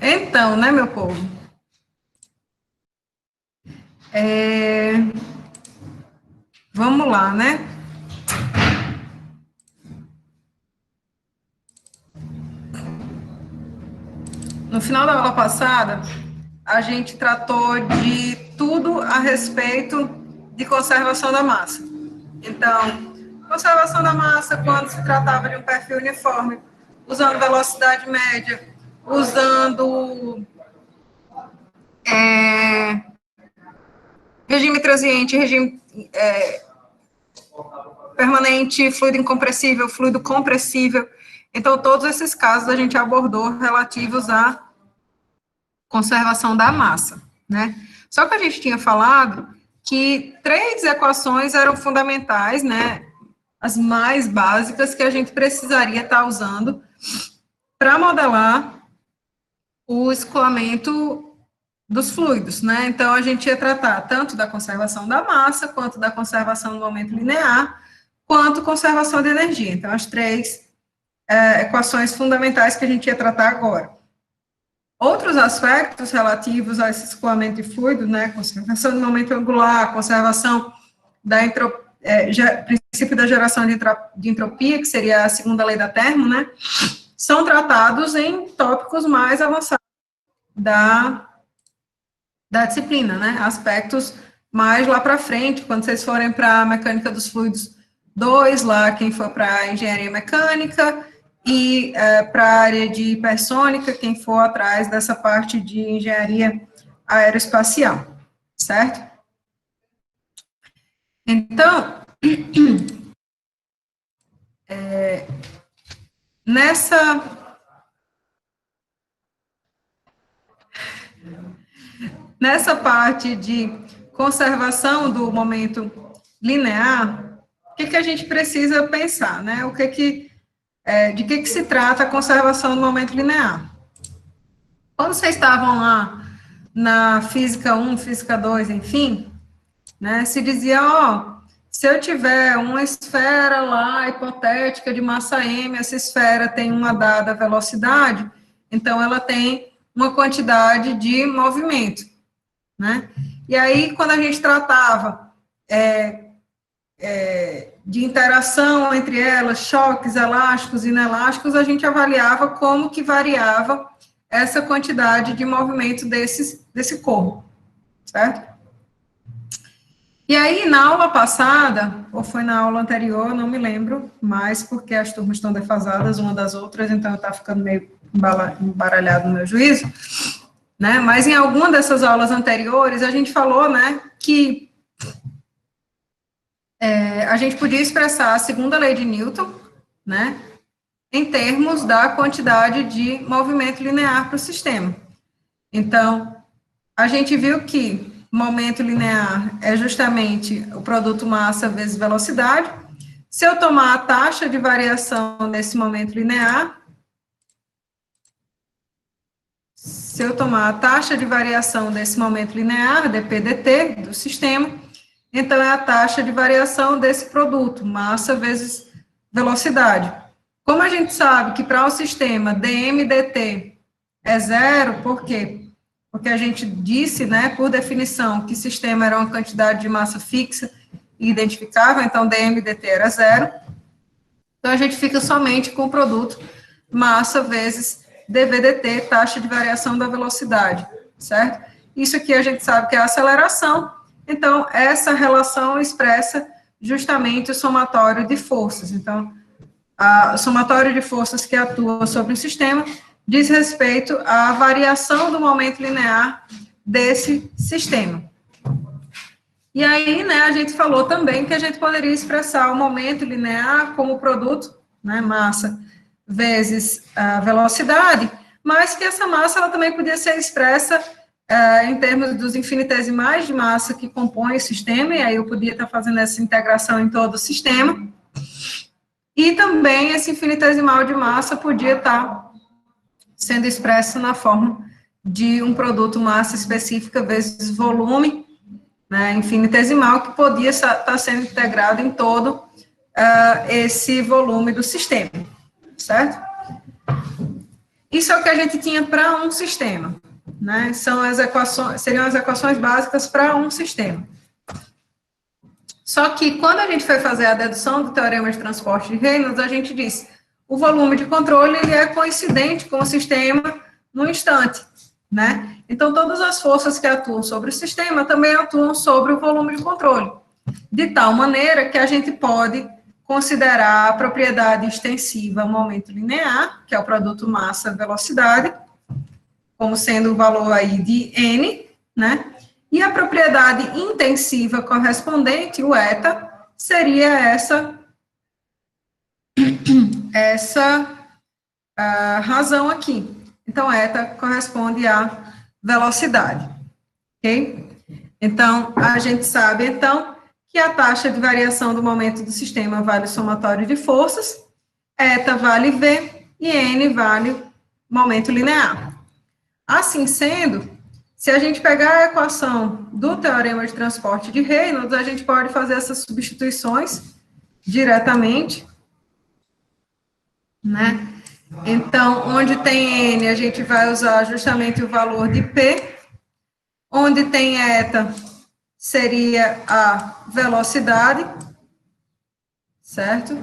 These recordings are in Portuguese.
Então, né, meu povo? Vamos lá, né? No final da aula passada, a gente tratou de tudo a respeito de conservação da massa. Então, conservação da massa quando se tratava de um perfil uniforme, usando velocidade média, usando regime transiente, regime permanente, fluido incompressível, fluido compressível. Então, todos esses casos a gente abordou relativos à conservação da massa, né? Só que a gente tinha falado que 3 equações eram fundamentais, né? As mais básicas que a gente precisaria estar usando para modelar o escoamento dos fluidos, né? Então, a gente ia tratar tanto da conservação da massa, quanto da conservação do momento linear, quanto conservação de energia. Então, as 3 equações fundamentais que a gente ia tratar agora. Outros aspectos relativos a esse escoamento de fluido, né, conservação do momento angular, conservação da princípio da geração de entropia, que seria a segunda lei da termo, né, são tratados em tópicos mais avançados da disciplina, né, aspectos mais lá para frente, quando vocês forem para a mecânica dos fluidos 2, lá quem for para a engenharia mecânica, e para a área de hipersônica, quem for atrás dessa parte de engenharia aeroespacial, certo? Então, nessa parte de conservação do momento linear, o que a gente precisa pensar, né? De que se trata a conservação do momento linear? Quando vocês estavam lá na física 1, física 2, enfim, né, se dizia, se eu tiver uma esfera lá, hipotética, de massa m, essa esfera tem uma dada velocidade, então ela tem uma quantidade de movimento, né? E aí, quando a gente tratava de interação entre elas, choques elásticos e inelásticos, a gente avaliava como que variava essa quantidade de movimento desse corpo, certo? E aí, na aula passada, ou foi na aula anterior, não me lembro mais, porque as turmas estão defasadas uma das outras, então está ficando meio embaralhado no meu juízo, né? Mas em alguma dessas aulas anteriores, a gente falou, né, que a gente podia expressar a segunda lei de Newton, né, em termos da quantidade de movimento linear para o sistema. Então, a gente viu que momento linear é justamente o produto massa vezes velocidade. Se eu tomar a taxa de variação desse momento linear, dp dt, do sistema, então é a taxa de variação desse produto, massa vezes velocidade. Como a gente sabe que para o sistema dm dt é zero, por quê? Porque a gente disse, né, por definição, que sistema era uma quantidade de massa fixa e identificável, então dm dt era zero. Então a gente fica somente com o produto massa vezes dv dt, taxa de variação da velocidade, certo? Isso aqui a gente sabe que é a aceleração, então essa relação expressa justamente o somatório de forças. Então, o somatório de forças que atua sobre o sistema diz respeito à variação do momento linear desse sistema. E aí, né, a gente falou também que a gente poderia expressar o momento linear como produto, né, massa vezes a velocidade, mas que essa massa ela também podia ser expressa em termos dos infinitesimais de massa que compõem o sistema, e aí eu podia estar fazendo essa integração em todo o sistema. E também esse infinitesimal de massa podia estar sendo expresso na forma de um produto massa específica vezes volume, né, infinitesimal, que podia estar sendo integrado em todo esse volume do sistema, certo? Isso é o que a gente tinha para um sistema, né? Seriam as equações básicas para um sistema. Só que quando a gente foi fazer a dedução do teorema de transporte de Reynolds, a gente disse, o volume de controle ele é coincidente com o sistema no instante, né? Então, todas as forças que atuam sobre o sistema também atuam sobre o volume de controle, de tal maneira que a gente pode considerar a propriedade extensiva momento linear, que é o produto massa-velocidade, como sendo o valor aí de n, né? E a propriedade intensiva correspondente, o eta, seria essa razão aqui. Então, eta corresponde à velocidade, ok? Então, a gente sabe, então, que a taxa de variação do momento do sistema vale o somatório de forças, eta vale V e N vale o momento linear. Assim sendo, se a gente pegar a equação do teorema de transporte de Reynolds, a gente pode fazer essas substituições diretamente, né? Então, onde tem N, a gente vai usar justamente o valor de P, onde tem eta, seria a velocidade, certo?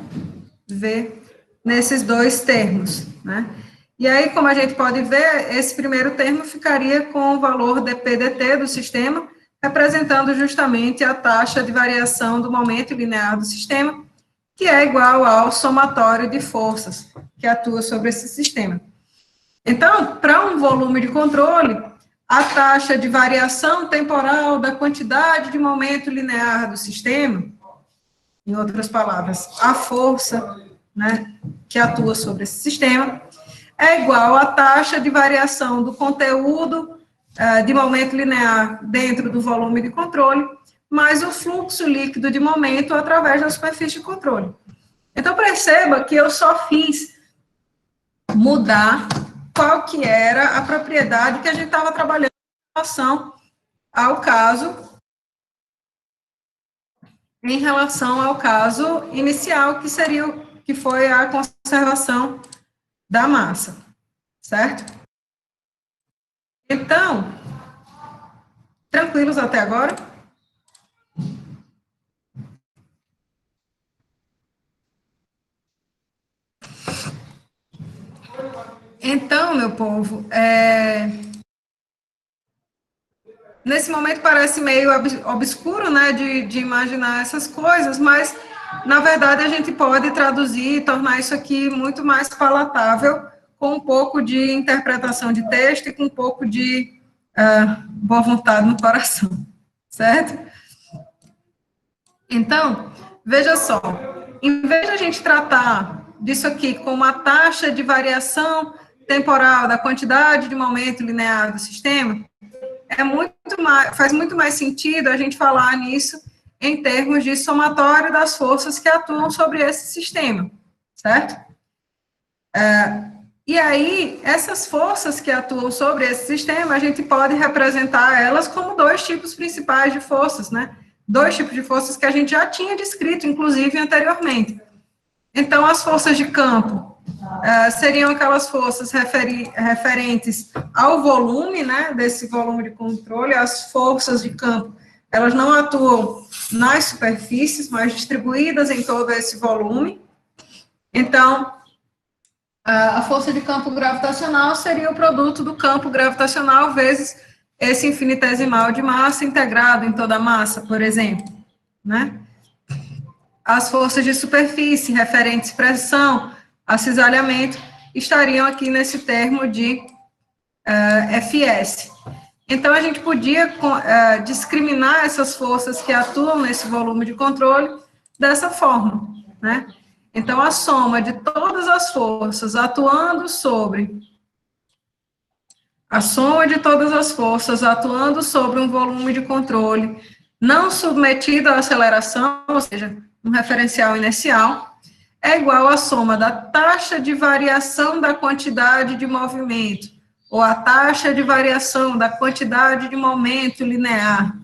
V, nesses dois termos, né? E aí, como a gente pode ver, esse primeiro termo ficaria com o valor dp/dt do sistema, representando justamente a taxa de variação do momento linear do sistema, que é igual ao somatório de forças que atua sobre esse sistema. Então, para um volume de controle, a taxa de variação temporal da quantidade de momento linear do sistema, em outras palavras, a força, né, que atua sobre esse sistema, é igual à taxa de variação do conteúdo de momento linear dentro do volume de controle, mais o fluxo líquido de momento através da superfície de controle. Então, perceba que eu só fiz mudar qual que era a propriedade que a gente estava trabalhando em relação ao caso inicial, que seria que foi a conservação da massa, certo? Então, tranquilos até agora? Então, meu povo, nesse momento parece meio obscuro, né, de imaginar essas coisas, mas, na verdade, a gente pode traduzir e tornar isso aqui muito mais palatável, com um pouco de interpretação de texto e com um pouco de boa vontade no coração, certo? Então, veja só, em vez de a gente tratar disso aqui como a taxa de variação temporal da quantidade de momento linear do sistema, faz muito mais sentido a gente falar nisso em termos de somatório das forças que atuam sobre esse sistema, certo? E aí, essas forças que atuam sobre esse sistema, a gente pode representar elas como dois tipos principais de forças, né? Dois tipos de forças que a gente já tinha descrito, inclusive, anteriormente. Então, as forças de campo seriam aquelas forças referentes ao volume, né, desse volume de controle. As forças de campo, elas não atuam nas superfícies, mas distribuídas em todo esse volume. Então, a força de campo gravitacional seria o produto do campo gravitacional vezes esse infinitesimal de massa integrado em toda a massa, por exemplo, né? As forças de superfície, referentes pressão, acisalhamento, estariam aqui nesse termo de Fs. Então, a gente podia discriminar essas forças que atuam nesse volume de controle dessa forma, né? Então, a soma de todas as forças atuando sobre um volume de controle não submetido à aceleração, ou seja, um referencial inercial, é igual à soma da taxa de variação da quantidade de movimento, ou a taxa de variação da quantidade de momento linear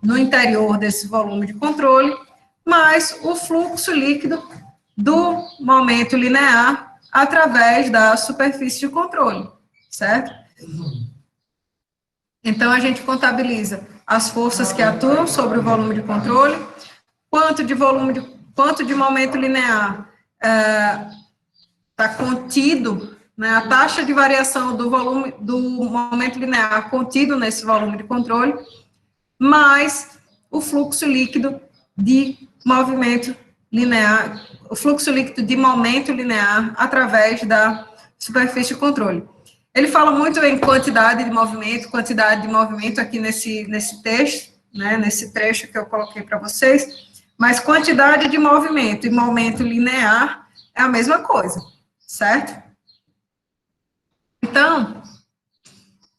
no interior desse volume de controle, mais o fluxo líquido do momento linear através da superfície de controle, certo? Então, a gente contabiliza as forças que atuam sobre o volume de controle, quanto de momento linear está contido, né, a taxa de variação do volume do momento linear contido nesse volume de controle, mais o fluxo líquido de movimento linear, o fluxo líquido de momento linear através da superfície de controle. Ele fala muito em quantidade de movimento aqui nesse texto, né, nesse trecho que eu coloquei para vocês, mas quantidade de movimento e momento linear é a mesma coisa, certo? Então,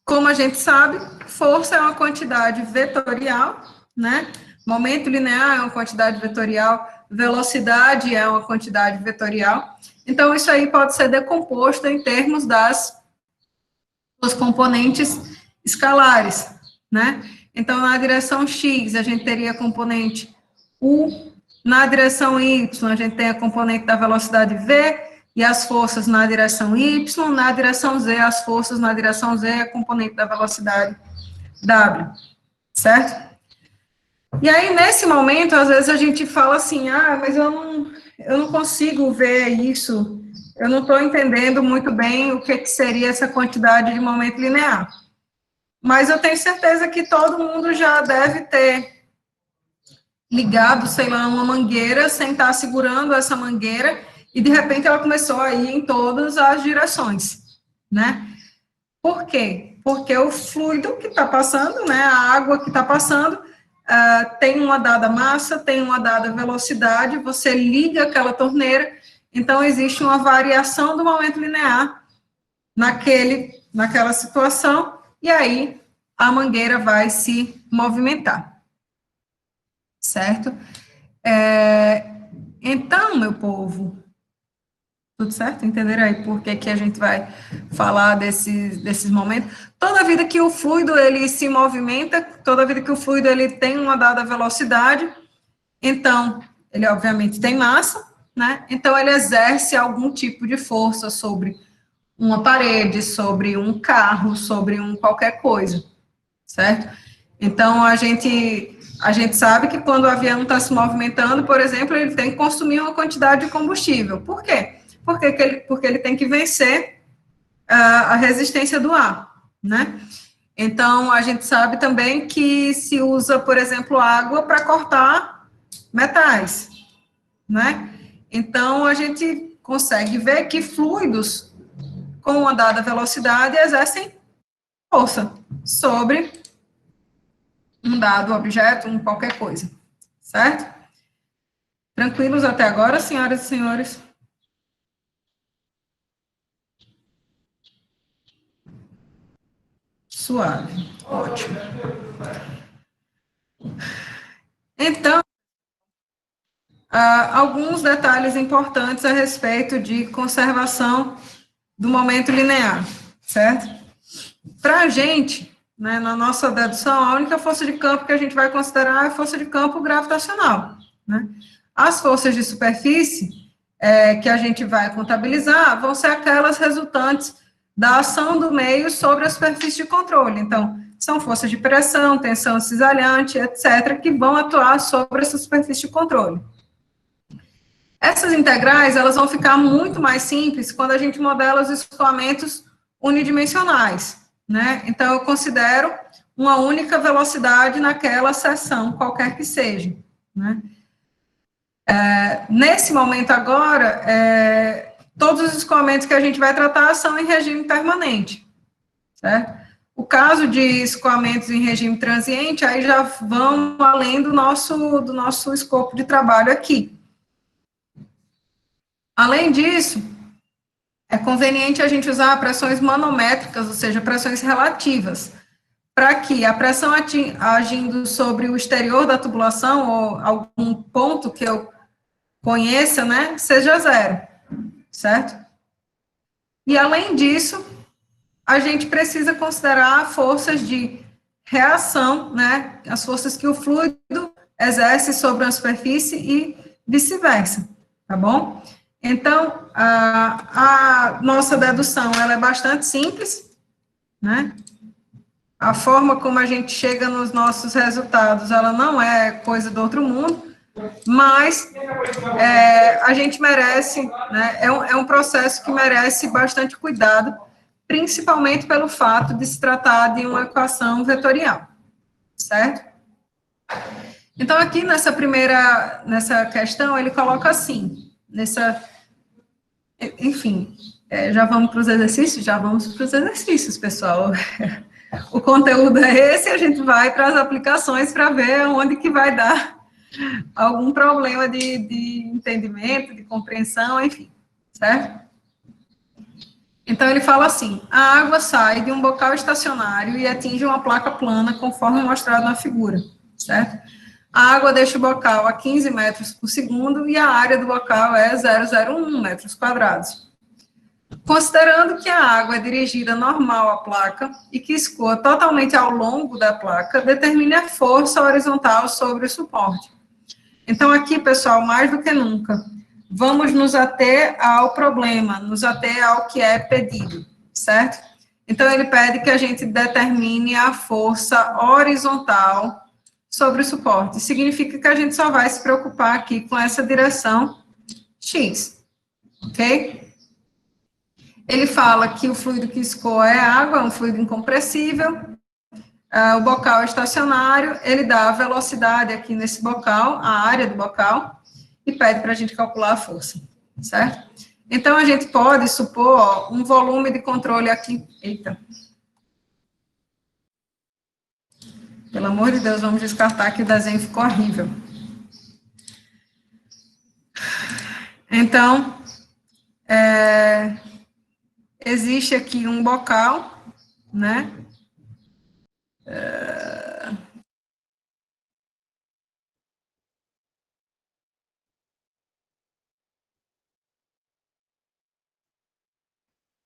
como a gente sabe, força é uma quantidade vetorial, né? Momento linear é uma quantidade vetorial, velocidade é uma quantidade vetorial. Então, isso aí pode ser decomposto em termos dos componentes escalares, né? Então, na direção X, a gente teria a componente U, na direção Y, a gente tem a componente da velocidade V, e as forças na direção Y, na direção Z, as forças na direção Z, a componente da velocidade W, certo? E aí, nesse momento, às vezes a gente fala assim, mas eu não consigo ver isso, eu não estou entendendo muito bem o que seria essa quantidade de momento linear. Mas eu tenho certeza que todo mundo já deve ter ligado, sei lá, uma mangueira, sem estar segurando essa mangueira, e de repente ela começou a ir em todas as direções, né? Por quê? Porque o fluido que está passando, né, a água que está passando, tem uma dada massa, tem uma dada velocidade, você liga aquela torneira, então existe uma variação do momento linear naquela situação, e aí a mangueira vai se movimentar, certo? Então, meu povo, tudo certo? Entenderam aí por que a gente vai falar desses momentos? Toda vida que o fluido, ele se movimenta, toda vida que o fluido, ele tem uma dada velocidade, então, ele obviamente tem massa, né? Então, ele exerce algum tipo de força sobre uma parede, sobre um carro, sobre qualquer coisa, certo? Então, a gente sabe que quando o avião está se movimentando, por exemplo, ele tem que consumir uma quantidade de combustível. Por quê? Porque ele tem que vencer a resistência do ar, né? Então, a gente sabe também que se usa, por exemplo, água para cortar metais, né? Então, a gente consegue ver que fluidos com uma dada velocidade exercem força sobre um dado objeto, qualquer coisa, certo? Tranquilos até agora, senhoras e senhores? Suave, ótimo. Então, alguns detalhes importantes a respeito de conservação do momento linear, certo? Para a gente, né, na nossa dedução, a única força de campo que a gente vai considerar é a força de campo gravitacional, né? As forças de superfície que a gente vai contabilizar vão ser aquelas resultantes da ação do meio sobre a superfície de controle. Então, são forças de pressão, tensão cisalhante, etc., que vão atuar sobre essa superfície de controle. Essas integrais, elas vão ficar muito mais simples quando a gente modela os escoamentos unidimensionais, né? Então, eu considero uma única velocidade naquela seção, qualquer que seja, né? Nesse momento agora, todos os escoamentos que a gente vai tratar são em regime permanente, certo? O caso de escoamentos em regime transiente, aí já vão além do nosso escopo de trabalho aqui. Além disso, é conveniente a gente usar pressões manométricas, ou seja, pressões relativas, para que a pressão agindo sobre o exterior da tubulação, ou algum ponto que eu conheça, né, seja zero, certo? E, além disso, a gente precisa considerar forças de reação, né, as forças que o fluido exerce sobre a superfície e vice-versa, tá bom? Então, a nossa dedução, ela é bastante simples, né? A forma como a gente chega nos nossos resultados, ela não é coisa do outro mundo, mas a gente merece, né? É um processo que merece bastante cuidado, principalmente pelo fato de se tratar de uma equação vetorial, certo? Então, aqui nessa questão, ele coloca assim, enfim, já vamos para os exercícios? Já vamos para os exercícios, pessoal. O conteúdo é esse, a gente vai para as aplicações para ver onde que vai dar algum problema de entendimento, de compreensão, enfim, certo? Então, ele fala assim, a água sai de um bocal estacionário e atinge uma placa plana, conforme mostrado na figura, certo? A água deixa o bocal a 15 metros por segundo e a área do bocal é 0,01 metros quadrados. Considerando que a água é dirigida normal à placa e que escoa totalmente ao longo da placa, determine a força horizontal sobre o suporte. Então, aqui, pessoal, mais do que nunca, vamos nos ater ao problema, nos ater ao que é pedido, certo? Então, ele pede que a gente determine a força horizontal sobre o suporte. Significa que a gente só vai se preocupar aqui com essa direção X, ok? Ele fala que o fluido que escoa é água, é um fluido incompressível, o bocal é estacionário, ele dá a velocidade aqui nesse bocal, a área do bocal, e pede para a gente calcular a força, certo? Então, a gente pode supor, ó, um volume de controle aqui, eita. Pelo amor de Deus, vamos descartar que o desenho ficou horrível. Então, existe aqui um bocal, né?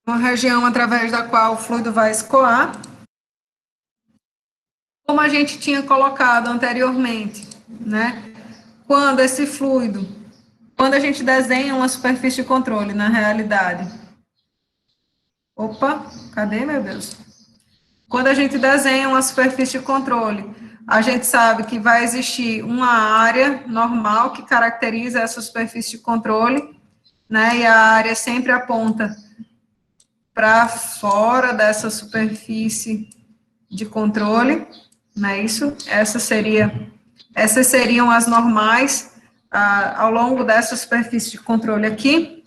Uma região através da qual o fluido vai escoar. Como a gente tinha colocado anteriormente, né? Quando esse fluido, quando a gente desenha uma superfície de controle na realidade. Opa, cadê, meu Deus? Quando a gente desenha uma superfície de controle, a gente sabe que vai existir uma área normal que caracteriza essa superfície de controle, né? E a área sempre aponta para fora dessa superfície de controle, não é isso? Essas seriam as normais ao longo dessa superfície de controle aqui.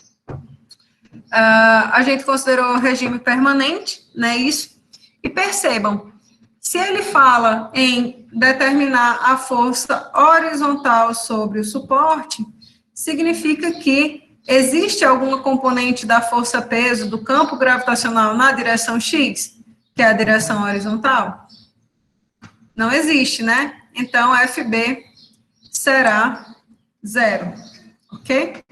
A gente considerou o regime permanente, né, isso? E percebam, se ele fala em determinar a força horizontal sobre o suporte, significa que existe alguma componente da força-peso do campo gravitacional na direção X, que é a direção horizontal? Não existe, né? Então, FB será 0, ok?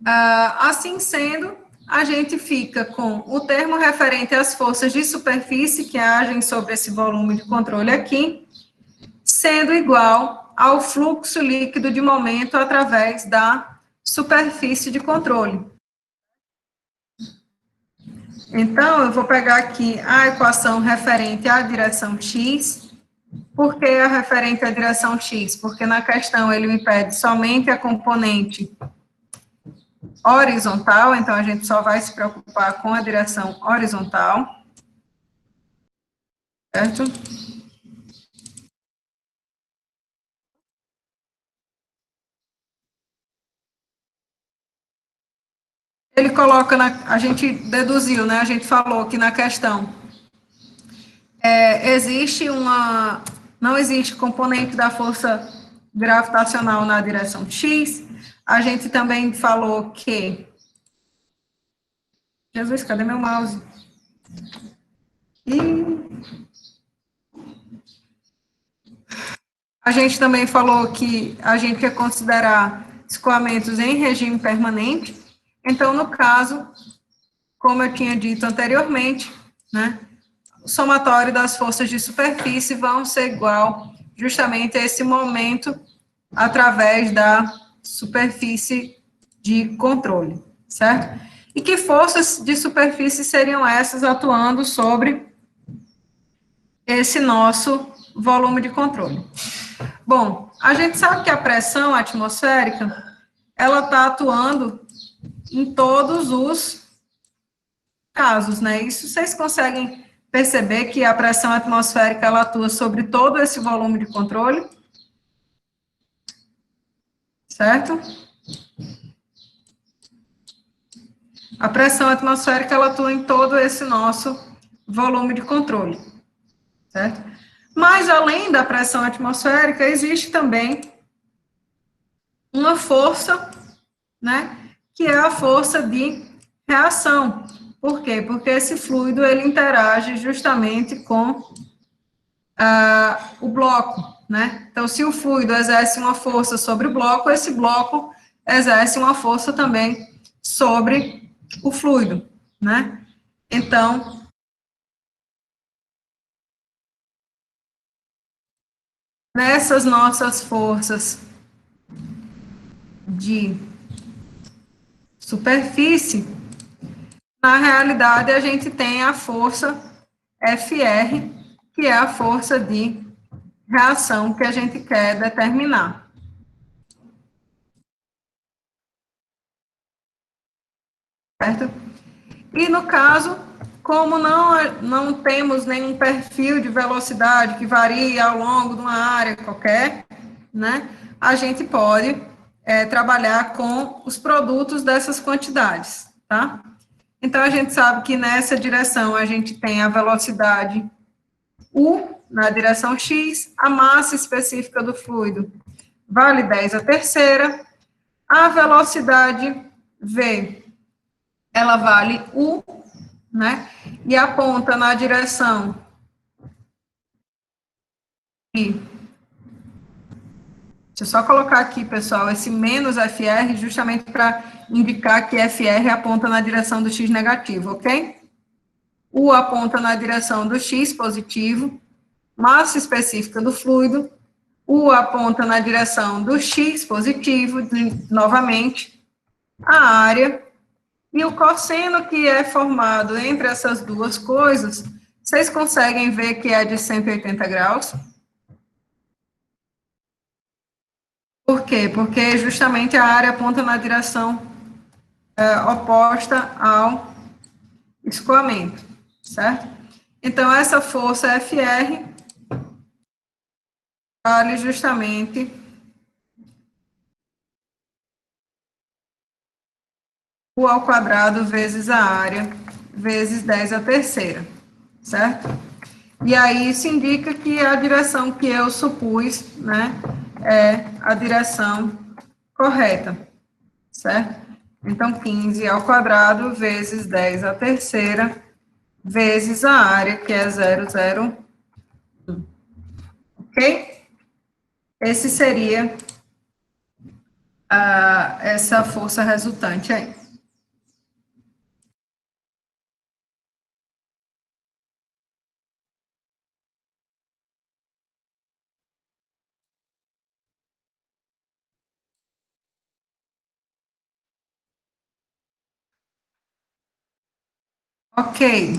Assim sendo, a gente fica com o termo referente às forças de superfície que agem sobre esse volume de controle aqui, sendo igual ao fluxo líquido de momento através da superfície de controle. Então, eu vou pegar aqui a equação referente à direção X. Por que a referente à direção X? Porque na questão ele me pede somente a componente horizontal, então a gente só vai se preocupar com a direção horizontal, certo? Ele coloca, a gente deduziu, né, a gente falou que na questão não existe componente da força gravitacional na direção X, a gente também falou que... Jesus, cadê meu mouse? A gente também falou que a gente quer considerar escoamentos em regime permanente. Então, no caso, como eu tinha dito anteriormente, né, o somatório das forças de superfície vão ser igual justamente a esse momento através da superfície de controle, certo? E que forças de superfície seriam essas atuando sobre esse nosso volume de controle? Bom, a gente sabe que a pressão atmosférica, ela está atuando em todos os casos, né? Isso vocês conseguem perceber que a pressão atmosférica, ela atua sobre todo esse volume de controle? Certo? A pressão atmosférica, ela atua em todo esse nosso volume de controle, certo? Mas, além da pressão atmosférica, existe também uma força, né, que é a força de reação. Por quê? Porque esse fluido, ele interage justamente com o bloco, né? Então, se o fluido exerce uma força sobre o bloco, esse bloco exerce uma força também sobre o fluido, né? Então, nessas nossas forças de superfície, na realidade, a gente tem a força FR, que é a força de reação que a gente quer determinar. Certo? E no caso, como não temos nenhum perfil de velocidade que varie ao longo de uma área qualquer, né, a gente pode trabalhar com os produtos dessas quantidades, tá? Então, a gente sabe que nessa direção a gente tem a velocidade U na direção X, a massa específica do fluido vale 10 a terceira, a velocidade V, ela vale U, né? E aponta na direção I. Deixa eu só colocar aqui, pessoal, esse menos FR, justamente para indicar que FR aponta na direção do X negativo, ok? U aponta na direção do X positivo, massa específica do fluido, U aponta na direção do X positivo, novamente, a área, e o cosseno que é formado entre essas duas coisas, vocês conseguem ver que é de 180 graus? Por quê? Porque justamente a área aponta na direção oposta ao escoamento, certo? Então, essa força FR vale justamente U ao quadrado vezes a área, vezes 10 a terceira, certo? E aí isso indica que a direção que eu supus, né, é a direção correta, certo? Então, 15 ao quadrado vezes 10 à terceira, vezes a área, que é 0,01. Ok? Esse seria essa força resultante aí. Ok.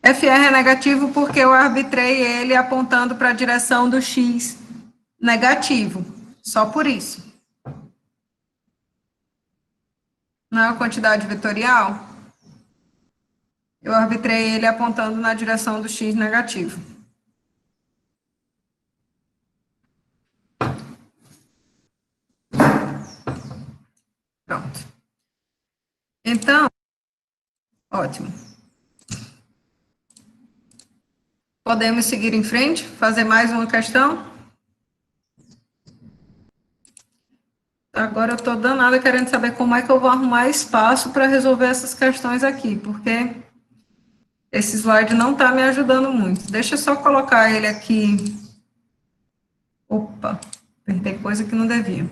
FR é negativo porque eu arbitrei ele apontando para a direção do X negativo. Só por isso. Não é uma quantidade vetorial? Eu arbitrei ele apontando na direção do X negativo. Pronto. Então, ótimo. Podemos seguir em frente? Fazer mais uma questão? Agora eu estou danada querendo saber como é que eu vou arrumar espaço para resolver essas questões aqui, porque esse slide não está me ajudando muito. Deixa eu só colocar ele aqui. Opa, apertei coisa que não devia.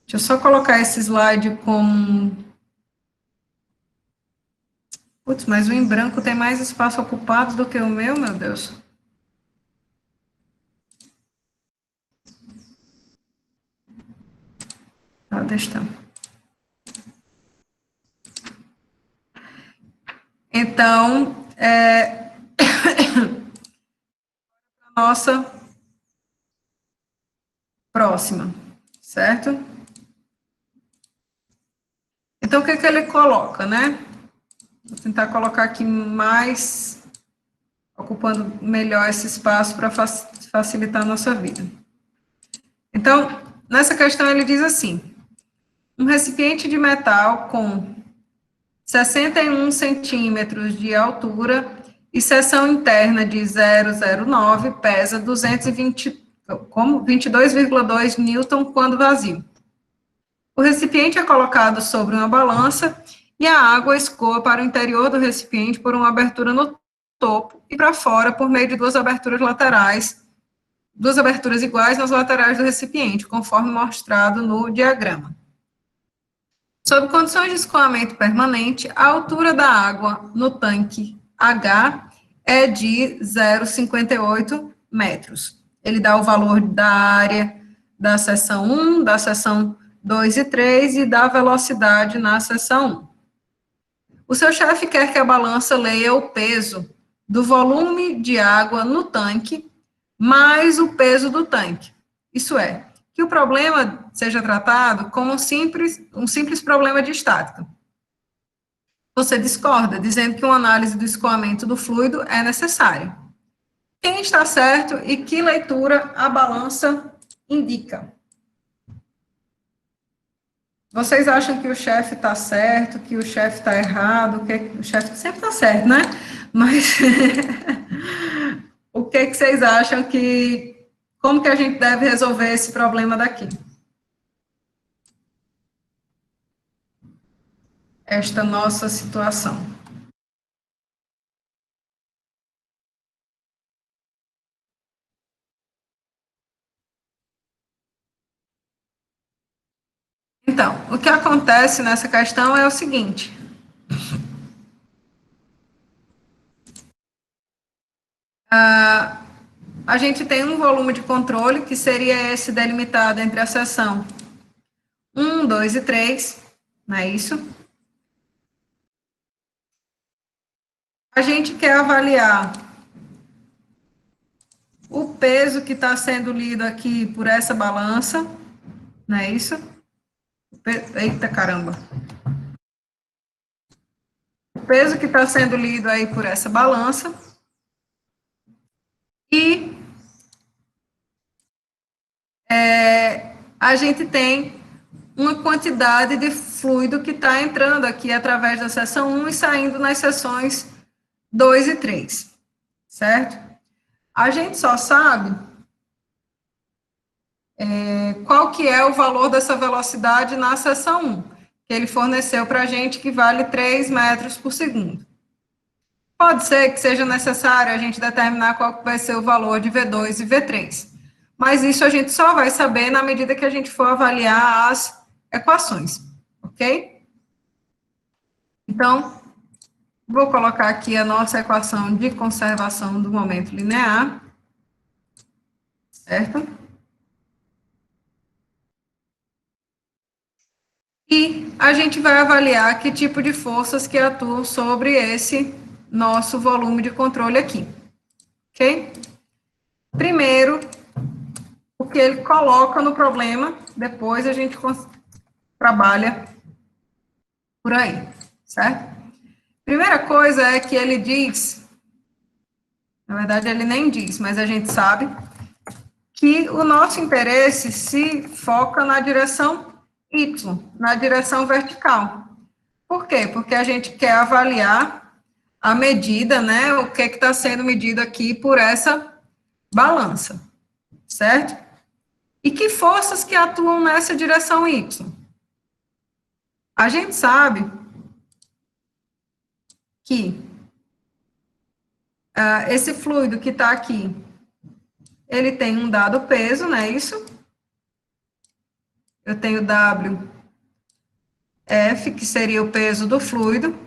Deixa eu só colocar esse slide com... Putz, mas o em branco tem mais espaço ocupado do que o meu Deus. testar. Então, nossa próxima, certo? Então, o que ele coloca, né? Vou tentar colocar aqui mais, ocupando melhor esse espaço para facilitar a nossa vida. Então, nessa questão ele diz assim, um recipiente de metal com 61 centímetros de altura e seção interna de 0,09 pesa 22,2 newton quando vazio. O recipiente é colocado sobre uma balança e a água escoa para o interior do recipiente por uma abertura no topo e para fora por meio de duas aberturas iguais nas laterais do recipiente, conforme mostrado no diagrama. Sob condições de escoamento permanente, a altura da água no tanque H é de 0,58 metros. Ele dá o valor da área da seção 1, da seção 2 e 3 e da velocidade na seção 1. O seu chefe quer que a balança leia o peso do volume de água no tanque mais o peso do tanque. Isso é, que o problema seja tratado como um simples problema de estática. Você discorda, dizendo que uma análise do escoamento do fluido é necessária. Quem está certo e que leitura a balança indica? Vocês acham que o chefe está certo, que o chefe está errado, que o chefe sempre está certo, né? Mas o que vocês acham como que a gente deve resolver esse problema daqui? Esta nossa situação. Então, o que acontece nessa questão é o seguinte. A gente tem um volume de controle, que seria esse delimitado entre a seção 1, 2 e 3, não é isso? A gente quer avaliar o peso que está sendo lido aqui por essa balança, não é isso? Eita, caramba. O peso que está sendo lido aí por essa balança. E a gente tem uma quantidade de fluido que está entrando aqui através da seção 1 e saindo nas seções 2 e 3, certo? A gente só sabe qual que é o valor dessa velocidade na seção 1, que ele forneceu para a gente, que vale 3 metros por segundo. Pode ser que seja necessário a gente determinar qual vai ser o valor de V2 e V3, mas isso a gente só vai saber na medida que a gente for avaliar as equações, ok? Então, vou colocar aqui a nossa equação de conservação do momento linear, certo? E a gente vai avaliar que tipo de forças que atuam sobre esse nosso volume de controle aqui, ok? Primeiro, o que ele coloca no problema, depois a gente trabalha por aí, certo? Primeira coisa é que ele diz, na verdade ele nem diz, mas a gente sabe, que o nosso interesse se foca na direção Y, na direção vertical. Por quê? Porque a gente quer avaliar a medida, né, o que está sendo medido aqui por essa balança, certo? E que forças que atuam nessa direção Y? A gente sabe que esse fluido que está aqui, ele tem um dado peso, não é isso? Eu tenho WF, que seria o peso do fluido.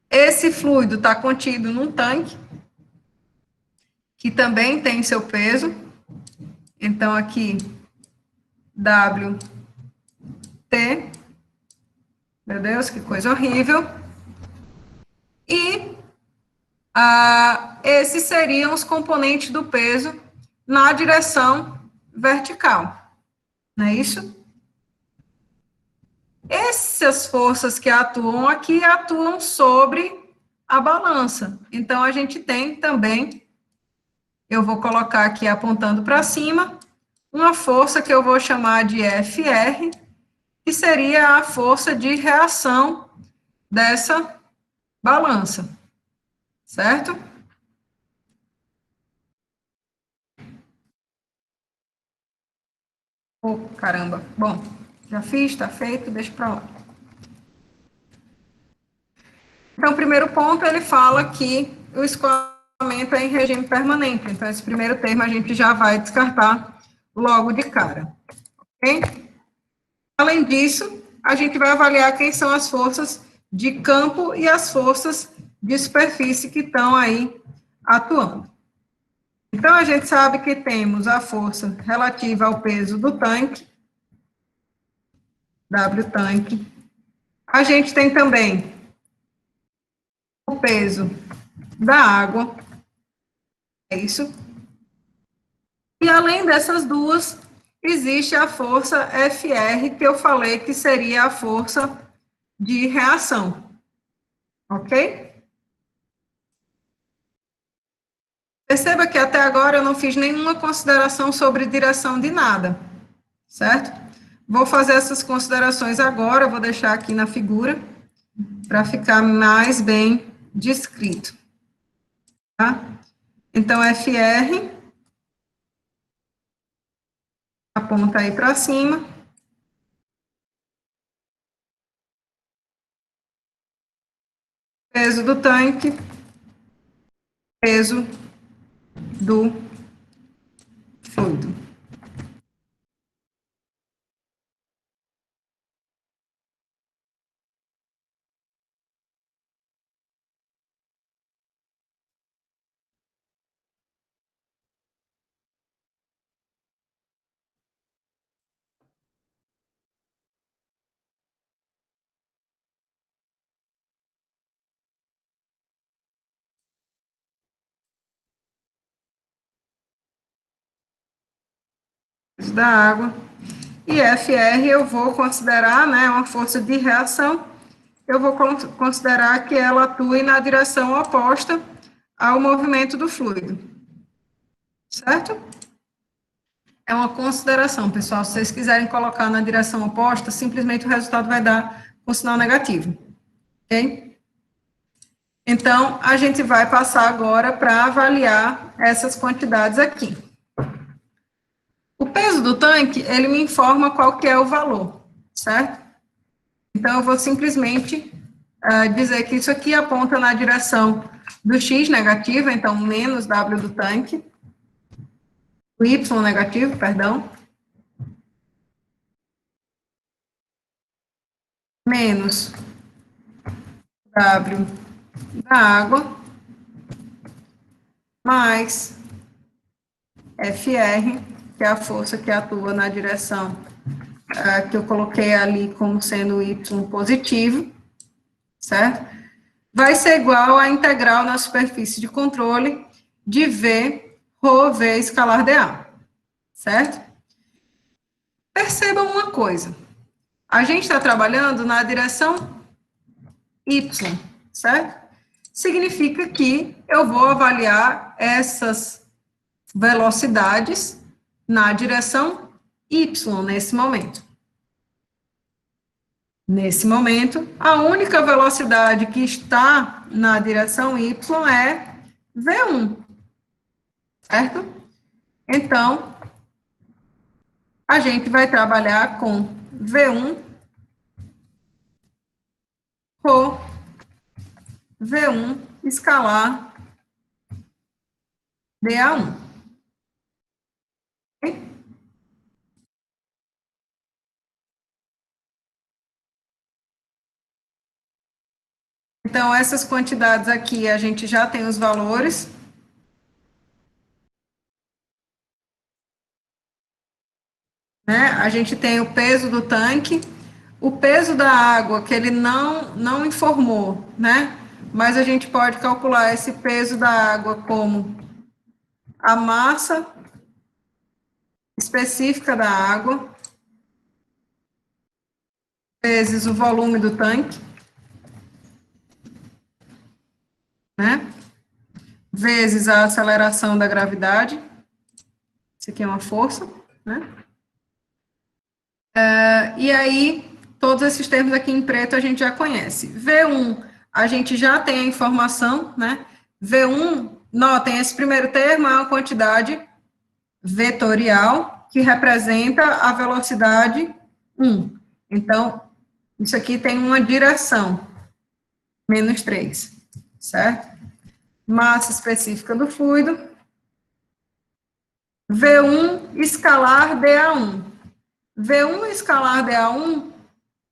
Esse fluido está contido num tanque, que também tem seu peso. Então, aqui, W T. Meu Deus, que coisa horrível. E esses seriam os componentes do peso na direção vertical. Não é isso? Essas forças que atuam aqui atuam sobre a balança. Então, a gente tem também, eu vou colocar aqui apontando para cima, uma força que eu vou chamar de FR, que seria a força de reação dessa balança, certo? Oh, caramba. Bom, já fiz, está feito, deixa para lá. Então, o primeiro ponto, ele fala que o escoamento é em regime permanente. Então, esse primeiro termo a gente já vai descartar logo de cara. Ok? Além disso, a gente vai avaliar quem são as forças de campo e as forças de superfície que estão aí atuando. Então, a gente sabe que temos a força relativa ao peso do tanque, W tanque. A gente tem também o peso da água, é isso. E além dessas duas, existe a força FR, que eu falei que seria a força de reação, ok? Perceba que até agora eu não fiz nenhuma consideração sobre direção de nada, certo? Vou fazer essas considerações agora, vou deixar aqui na figura, para ficar mais bem descrito, tá? Então, FR, aponta aí para cima. Peso do tanque, peso do fluido. Da água. E FR eu vou considerar, né, uma força de reação, eu vou considerar que ela atue na direção oposta ao movimento do fluido. Certo? É uma consideração, pessoal. Se vocês quiserem colocar na direção oposta, simplesmente o resultado vai dar um sinal negativo. Ok? Então, a gente vai passar agora para avaliar essas quantidades aqui. O peso do tanque, ele me informa qual que é o valor, certo? Então, eu vou simplesmente dizer que isso aqui aponta na direção do X negativo, então, menos W do tanque, o Y negativo, perdão, menos W da água, mais FR, que é a força que atua na direção que eu coloquei ali como sendo Y positivo, certo? Vai ser igual à integral na superfície de controle de V, ρ, V escalar dA, certo? Percebam uma coisa, a gente está trabalhando na direção Y, certo? Significa que eu vou avaliar essas velocidades na direção Y nesse momento. Nesse momento, a única velocidade que está na direção Y é V1, certo? Então, a gente vai trabalhar com V1, ρ, V1 escalar dA1. Então, essas quantidades aqui, a gente já tem os valores. Né? A gente tem o peso do tanque, o peso da água, que ele não informou, né? Mas a gente pode calcular esse peso da água como a massa específica da água vezes o volume do tanque, né? Vezes a aceleração da gravidade. Isso aqui é uma força, né? E aí, todos esses termos aqui em preto a gente já conhece. V1, a gente já tem a informação, né? V1, notem, esse primeiro termo é uma quantidade vetorial que representa a velocidade 1. Então, isso aqui tem uma direção, menos 3, certo? Massa específica do fluido, V1 escalar dA1. V1 escalar dA1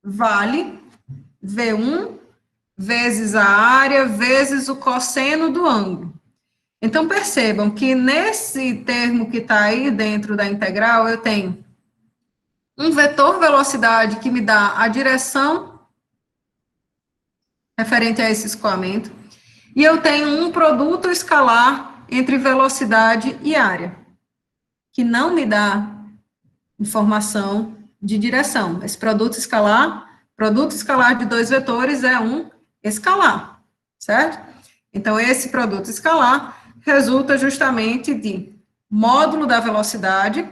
vale V1 vezes a área vezes o cosseno do ângulo. Então, percebam que nesse termo que está aí dentro da integral, eu tenho um vetor velocidade que me dá a direção referente a esse escoamento, e eu tenho um produto escalar entre velocidade e área, que não me dá informação de direção. Esse produto escalar de dois vetores é um escalar, certo? Então, esse produto escalar resulta justamente de módulo da velocidade,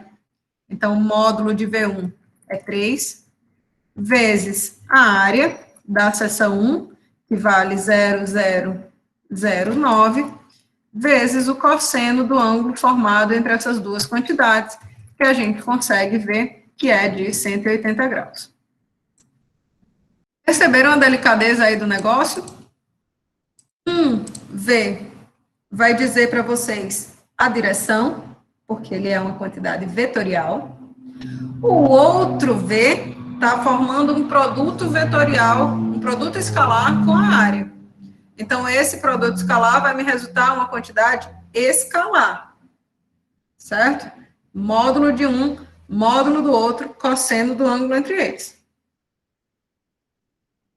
então, o módulo de V1 é 3, vezes a área da seção 1, que vale 0,009, vezes o cosseno do ângulo formado entre essas duas quantidades, que a gente consegue ver que é de 180 graus. Perceberam a delicadeza aí do negócio? V vai dizer para vocês a direção, porque ele é uma quantidade vetorial. O outro V está formando um produto vetorial, um produto escalar com a área. Então, esse produto escalar vai me resultar uma quantidade escalar, certo? Módulo de um, módulo do outro, cosseno do ângulo entre eles.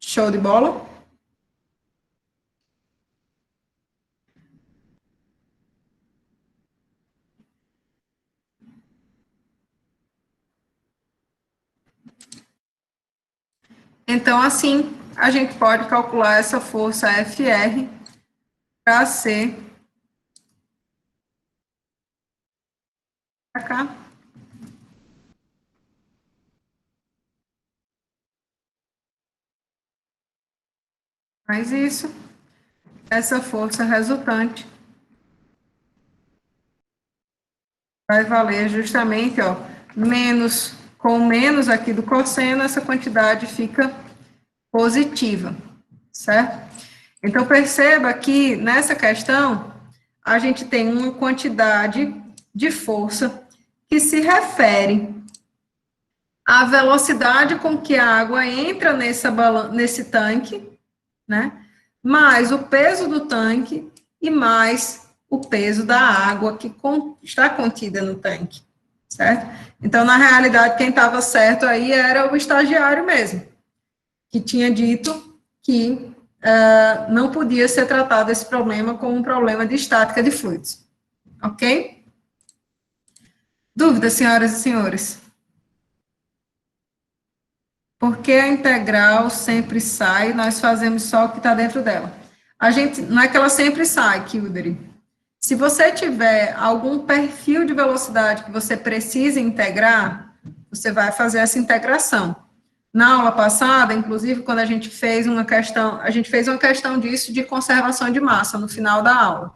Show de bola? Então, assim, a gente pode calcular essa força FR para ser para cá. Mas isso, essa força resultante vai valer justamente, ó, menos, com menos aqui do cosseno, essa quantidade fica positiva, certo? Então, perceba que nessa questão, a gente tem uma quantidade de força que se refere à velocidade com que a água entra nesse tanque, né? Mais o peso do tanque e mais o peso da água que está contida no tanque, certo? Então, na realidade, quem estava certo aí era o estagiário mesmo, que tinha dito que não podia ser tratado esse problema como um problema de estática de fluidos. Ok? Dúvidas, senhoras e senhores? Por que a integral sempre sai, nós fazemos só o que está dentro dela? A gente, não é que ela sempre sai, Kildare. Se você tiver algum perfil de velocidade que você precisa integrar, você vai fazer essa integração. Na aula passada, inclusive, quando a gente fez uma questão disso de conservação de massa no final da aula.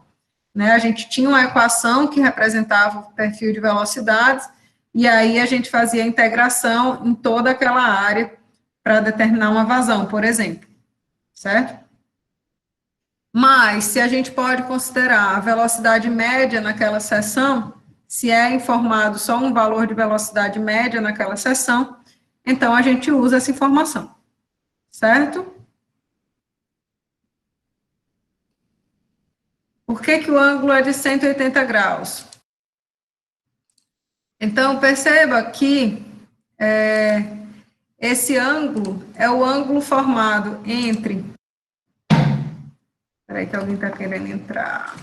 Né? A gente tinha uma equação que representava o perfil de velocidades, e aí a gente fazia a integração em toda aquela área para determinar uma vazão, por exemplo, certo? Mas, se a gente pode considerar a velocidade média naquela seção, se é informado só um valor de velocidade média naquela seção, então a gente usa essa informação, certo? Por que que o ângulo é de 180 graus? Então, perceba que esse ângulo é o ângulo formado entre... Espera aí que alguém está querendo entrar.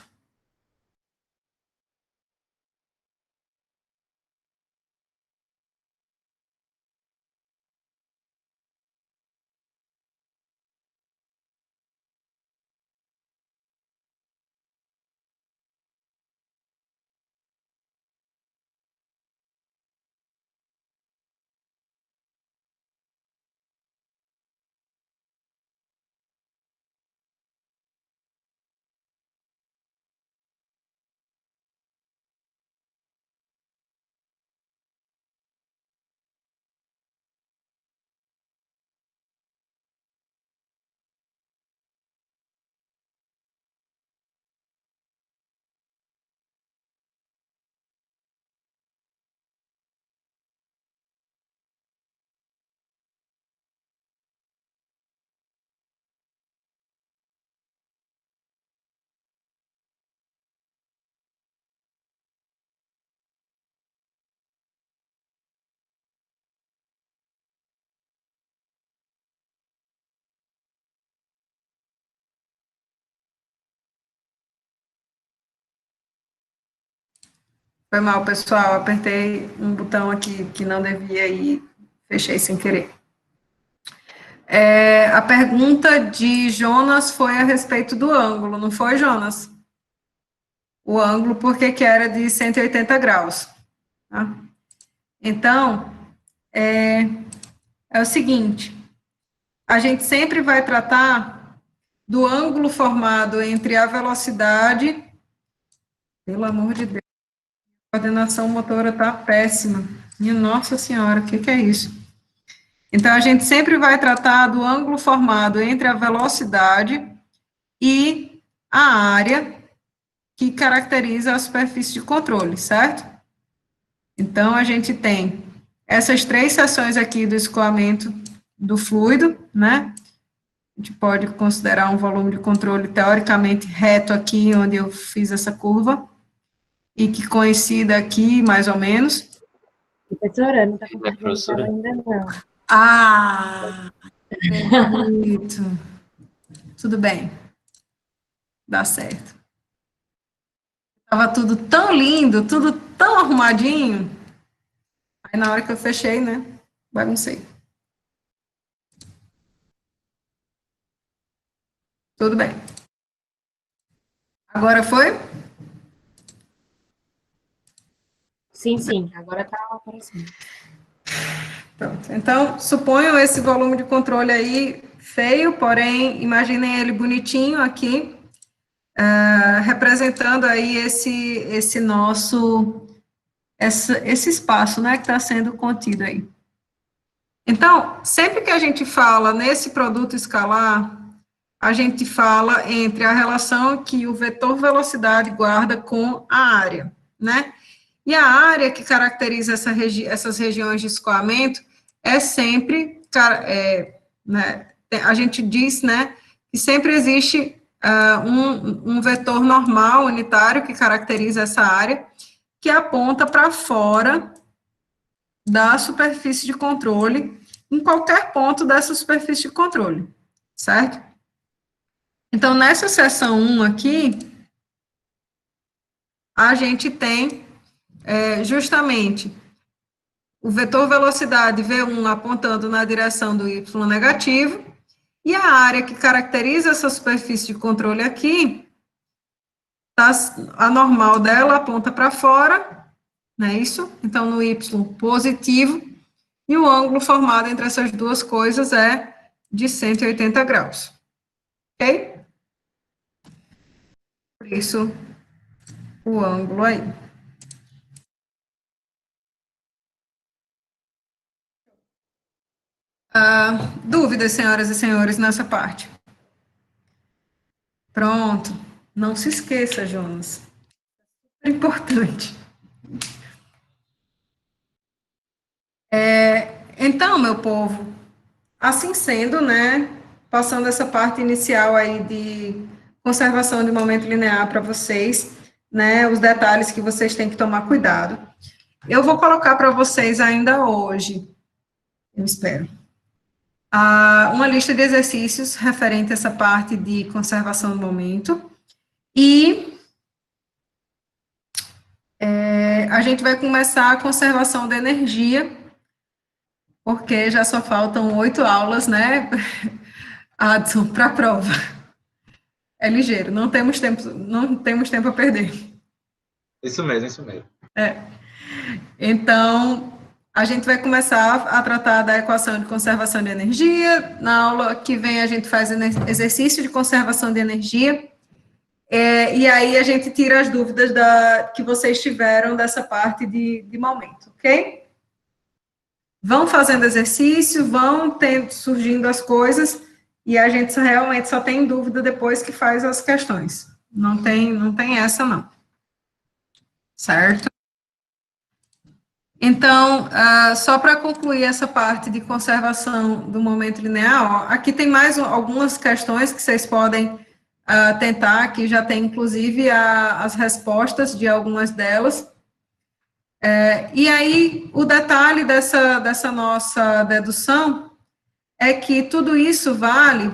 Foi mal, pessoal, apertei um botão aqui que não devia e fechei sem querer. A pergunta de Jonas foi a respeito do ângulo, não foi, Jonas? O ângulo, porque que era de 180 graus. Tá? Então, é o seguinte, a gente sempre vai tratar do ângulo formado entre a velocidade, pelo amor de Deus, a coordenação motora está péssima. Minha Nossa Senhora, o que é isso? Então, a gente sempre vai tratar do ângulo formado entre a velocidade e a área que caracteriza a superfície de controle, certo? Então, a gente tem essas três seções aqui do escoamento do fluido, né? A gente pode considerar um volume de controle teoricamente reto aqui, onde eu fiz essa curva, e que coincida aqui, mais ou menos. Professora, não está compartilhando ainda não. Ah, bonito. Tudo bem. Dá certo. Estava tudo tão lindo, tudo tão arrumadinho. Aí, na hora que eu fechei, né, baguncei. Tudo bem. Agora foi? Sim, sim, agora está aparecendo. Pronto. Então, suponham esse volume de controle aí feio, porém, imaginem ele bonitinho aqui, representando aí esse nosso, esse espaço, né, que está sendo contido aí. Então, sempre que a gente fala nesse produto escalar, a gente fala entre a relação que o vetor velocidade guarda com a área, né? E a área que caracteriza essas regiões de escoamento é sempre, né, a gente diz, né, que sempre existe um vetor normal, unitário, que caracteriza essa área, que aponta para fora da superfície de controle, em qualquer ponto dessa superfície de controle, certo? Então, nessa seção 1 aqui, a gente tem justamente o vetor velocidade V1 apontando na direção do y negativo, e a área que caracteriza essa superfície de controle aqui, a normal dela aponta para fora, não é isso? Então, no y positivo, e o ângulo formado entre essas duas coisas é de 180 graus. Ok? Por isso, o ângulo aí. Dúvidas, senhoras e senhores, nessa parte? Pronto. Não se esqueça, Jonas. É importante. Então, meu povo, assim sendo, né, passando essa parte inicial aí de conservação de momento linear para vocês, né, os detalhes que vocês têm que tomar cuidado. Eu vou colocar para vocês ainda hoje, eu espero, uma lista de exercícios referente a essa parte de conservação do momento, e a gente vai começar a conservação da energia, porque já só faltam 8 aulas, né, Adson, para a prova. É ligeiro, não temos tempo a perder. Isso mesmo, isso mesmo. Então, a gente vai começar a tratar da equação de conservação de energia. Na aula que vem, a gente faz exercício de conservação de energia. E aí, a gente tira as dúvidas que vocês tiveram dessa parte de momento, ok? Vão fazendo exercício, vão surgindo as coisas, e a gente realmente só tem dúvida depois que faz as questões. Não tem essa, não. Certo? Então, só para concluir essa parte de conservação do momento linear, aqui tem mais algumas questões que vocês podem tentar, que já tem, inclusive, as respostas de algumas delas. E aí, o detalhe dessa nossa dedução é que tudo isso vale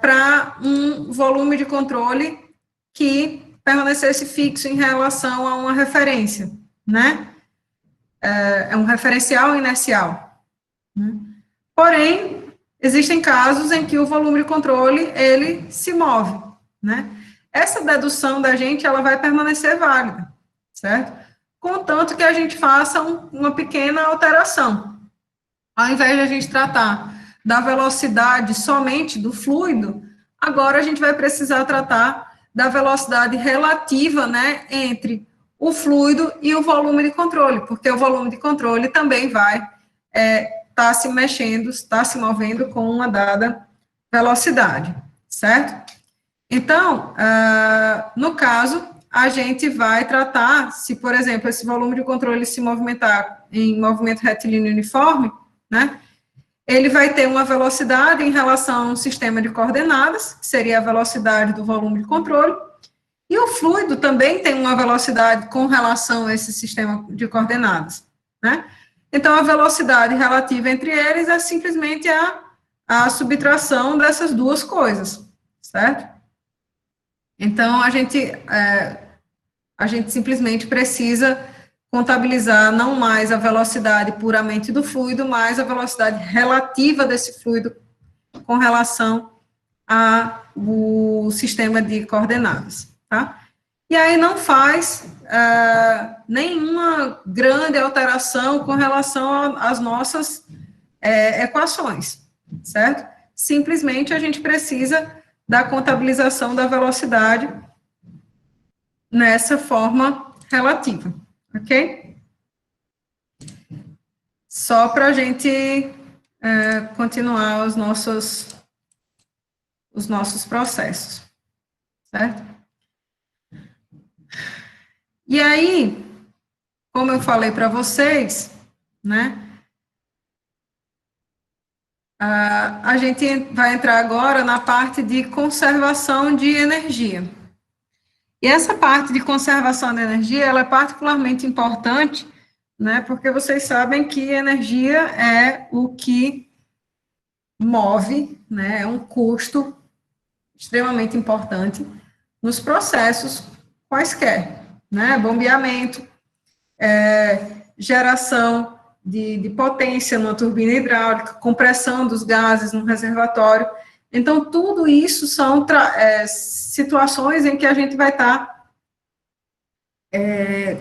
para um volume de controle que permanecesse fixo em relação a uma referência, né? É um referencial inercial. Né? Porém, existem casos em que o volume de controle, ele se move, né? Essa dedução da gente, ela vai permanecer válida, certo? Contanto que a gente faça uma pequena alteração. Ao invés de a gente tratar da velocidade somente do fluido, agora a gente vai precisar tratar da velocidade relativa, né, entre o fluido e o volume de controle, porque o volume de controle também vai estar se mexendo, está se movendo com uma dada velocidade, certo? Então, no caso, a gente vai tratar, se, por exemplo, esse volume de controle se movimentar em movimento retilíneo uniforme, né, ele vai ter uma velocidade em relação a um sistema de coordenadas, que seria a velocidade do volume de controle, e o fluido também tem uma velocidade com relação a esse sistema de coordenadas, né? Então, a velocidade relativa entre eles é simplesmente a subtração dessas duas coisas, certo? Então, a gente simplesmente precisa contabilizar não mais a velocidade puramente do fluido, mas a velocidade relativa desse fluido com relação ao sistema de coordenadas, tá? E aí não faz nenhuma grande alteração com relação às nossas equações, certo? Simplesmente a gente precisa da contabilização da velocidade nessa forma relativa, ok? Só para a gente continuar os nossos processos, certo? E aí, como eu falei para vocês, né, a gente vai entrar agora na parte de conservação de energia. E essa parte de conservação de energia, ela é particularmente importante, né, porque vocês sabem que energia é o que move, né, é um custo extremamente importante nos processos quaisquer, né, bombeamento, geração de potência numa turbina hidráulica, compressão dos gases no reservatório. Então, tudo isso são situações em que a gente vai estar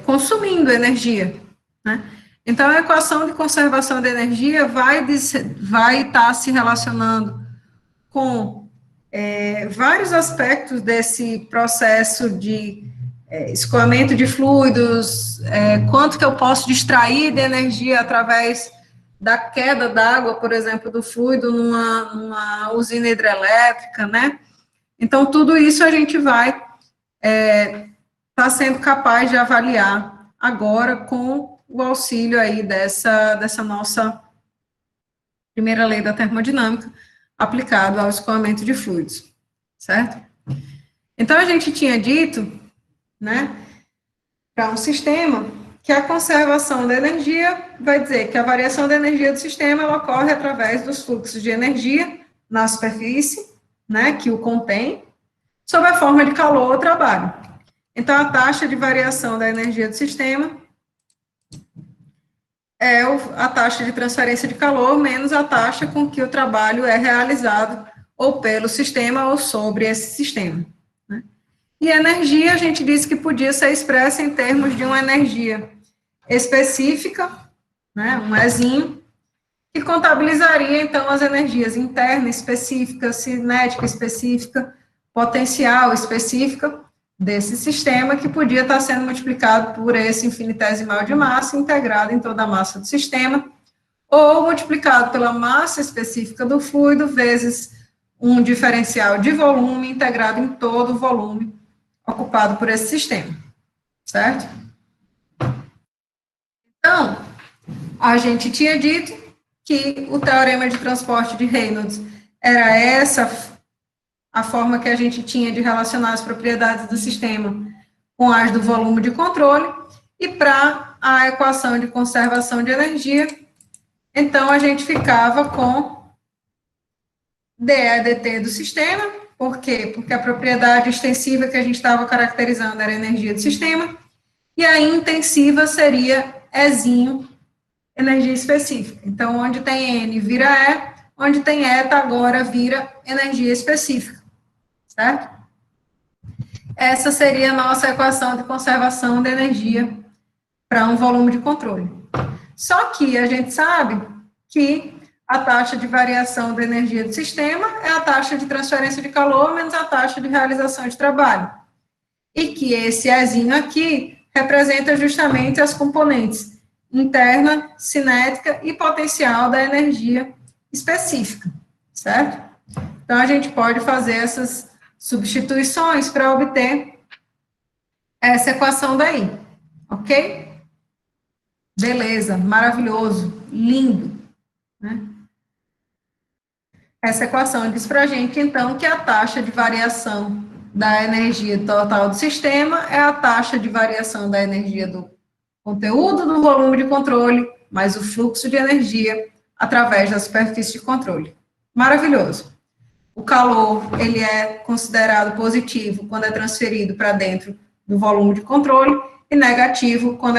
consumindo energia, né? Então, a equação de conservação de energia vai estar se relacionando com vários aspectos desse processo de escoamento de fluidos, quanto que eu posso distrair de energia através da queda d'água, por exemplo, do fluido numa usina hidrelétrica, né? Então, tudo isso a gente vai estar sendo capaz de avaliar agora com o auxílio aí dessa nossa primeira lei da termodinâmica aplicado ao escoamento de fluidos, certo? Então, a gente tinha dito, né, para um sistema que a conservação da energia vai dizer que a variação da energia do sistema ela ocorre através dos fluxos de energia na superfície, né, que o contém, sob a forma de calor ou trabalho. Então, a taxa de variação da energia do sistema é a taxa de transferência de calor menos a taxa com que o trabalho é realizado ou pelo sistema ou sobre esse sistema. Né? E a energia, a gente disse que podia ser expressa em termos de uma energia específica, né, um Ezinho, que contabilizaria, então, as energias interna específica, cinética específica, potencial específica desse sistema, que podia estar sendo multiplicado por esse infinitesimal de massa integrado em toda a massa do sistema, ou multiplicado pela massa específica do fluido, vezes um diferencial de volume integrado em todo o volume ocupado por esse sistema, certo? Então, a gente tinha dito que o teorema de transporte de Reynolds era essa a forma que a gente tinha de relacionar as propriedades do sistema com as do volume de controle, e para a equação de conservação de energia, então a gente ficava com dE dt do sistema. Por quê? Porque a propriedade extensiva que a gente estava caracterizando era a energia do sistema, e a intensiva seria Ezinho, energia específica. Então, onde tem N vira E, onde tem eta agora vira energia específica, certo? Essa seria a nossa equação de conservação de energia para um volume de controle. Só que a gente sabe que a taxa de variação da energia do sistema é a taxa de transferência de calor menos a taxa de realização de trabalho. E que esse Ezinho aqui representa justamente as componentes interna, cinética e potencial da energia específica, certo? Então, a gente pode fazer essas substituições para obter essa equação daí, ok? Beleza, maravilhoso, lindo, né? Essa equação diz para a gente, então, que a taxa de variação da energia total do sistema é a taxa de variação da energia do conteúdo do volume de controle, mais o fluxo de energia através da superfície de controle. Maravilhoso. O calor, ele é considerado positivo quando é transferido para dentro do volume de controle e negativo quando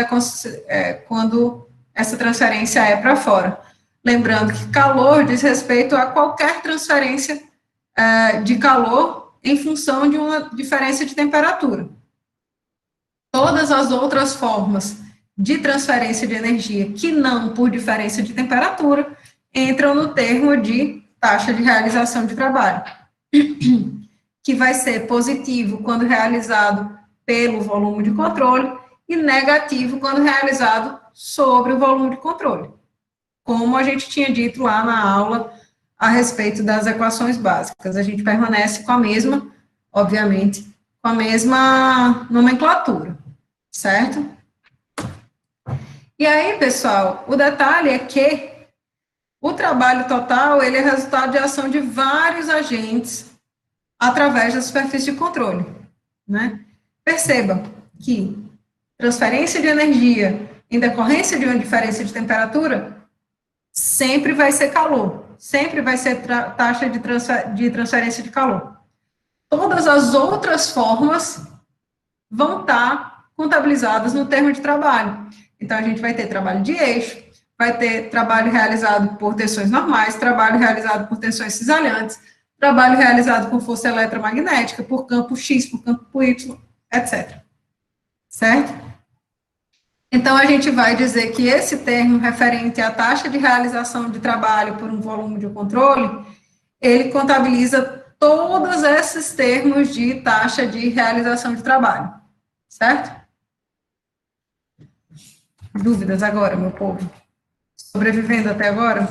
essa transferência é para fora. Lembrando que calor diz respeito a qualquer transferência de calor em função de uma diferença de temperatura. Todas as outras formas de transferência de energia que não por diferença de temperatura entram no termo de taxa de realização de trabalho, que vai ser positivo quando realizado pelo volume de controle e negativo quando realizado sobre o volume de controle, como a gente tinha dito lá na aula a respeito das equações básicas. A gente permanece com a mesma, obviamente, com a mesma nomenclatura, certo? E aí, pessoal, o detalhe é que o trabalho total, ele é resultado de ação de vários agentes através da superfície de controle, né? Perceba que transferência de energia em decorrência de uma diferença de temperatura sempre vai ser calor, sempre vai ser taxa de transferência de calor. Todas as outras formas vão estar contabilizadas no termo de trabalho. Então, a gente vai ter trabalho de eixo, vai ter trabalho realizado por tensões normais, trabalho realizado por tensões cisalhantes, trabalho realizado por força eletromagnética, por campo X, por campo Y, etc. Certo? Então, a gente vai dizer que esse termo referente à taxa de realização de trabalho por um volume de controle, ele contabiliza todos esses termos de taxa de realização de trabalho. Certo? Dúvidas agora, meu povo? Sobrevivendo até agora?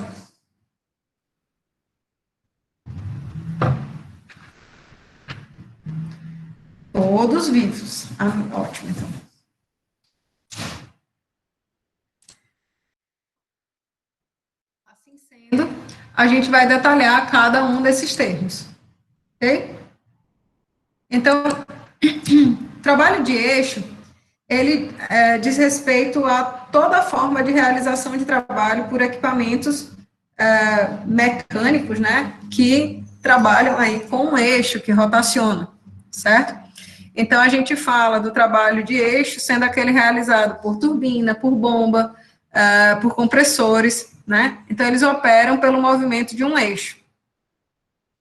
Todos vivos. Ah, ótimo, então. Assim sendo, a gente vai detalhar cada um desses termos. Ok? Então, trabalho de eixo ele diz respeito a toda forma de realização de trabalho por equipamentos mecânicos, né, que trabalham aí com um eixo que rotaciona, certo? Então, a gente fala do trabalho de eixo sendo aquele realizado por turbina, por bomba, por compressores, né? Então, eles operam pelo movimento de um eixo,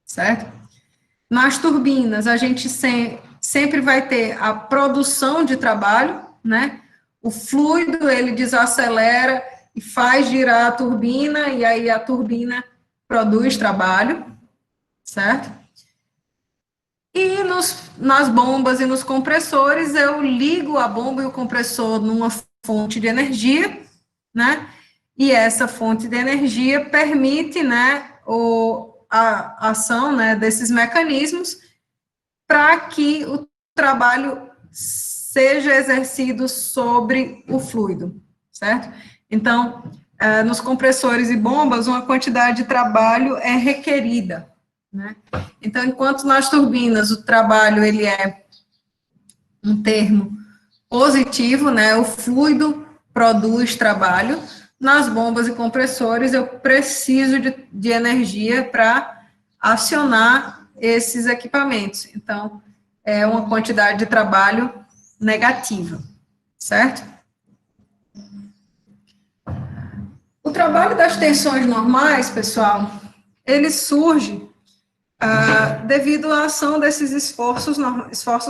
certo? Nas turbinas, a gente sempre vai ter a produção de trabalho, né? O fluido, ele desacelera e faz girar a turbina, e aí a turbina produz trabalho, certo? E nas bombas e nos compressores, eu ligo a bomba e o compressor numa fonte de energia, né? E essa fonte de energia permite, né, a ação, né, desses mecanismos para que o trabalho seja exercido sobre o fluido, certo? Então, nos compressores e bombas, uma quantidade de trabalho é requerida, né? Então, enquanto nas turbinas o trabalho, ele é um termo positivo, né? O fluido produz trabalho. Nas bombas e compressores, eu preciso de energia para acionar esses equipamentos. Então, é uma quantidade de trabalho negativa, certo? O trabalho das tensões normais, pessoal, ele surge devido à ação desses esforços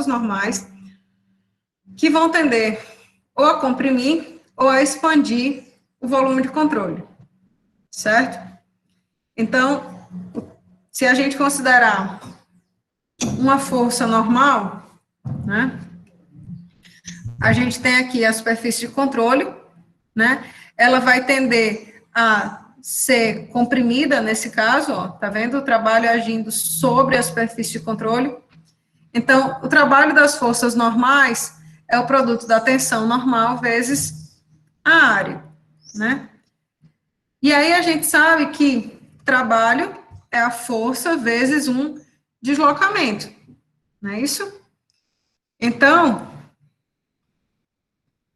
normais que vão tender ou a comprimir ou a expandir o volume de controle, certo? Então, se a gente considerar uma força normal, né, a gente tem aqui a superfície de controle, né, ela vai tender a ser comprimida, nesse caso, ó, tá vendo? O trabalho agindo sobre a superfície de controle. Então, o trabalho das forças normais é o produto da tensão normal vezes a área, né? E aí a gente sabe que trabalho é a força vezes um deslocamento, não é isso? Então,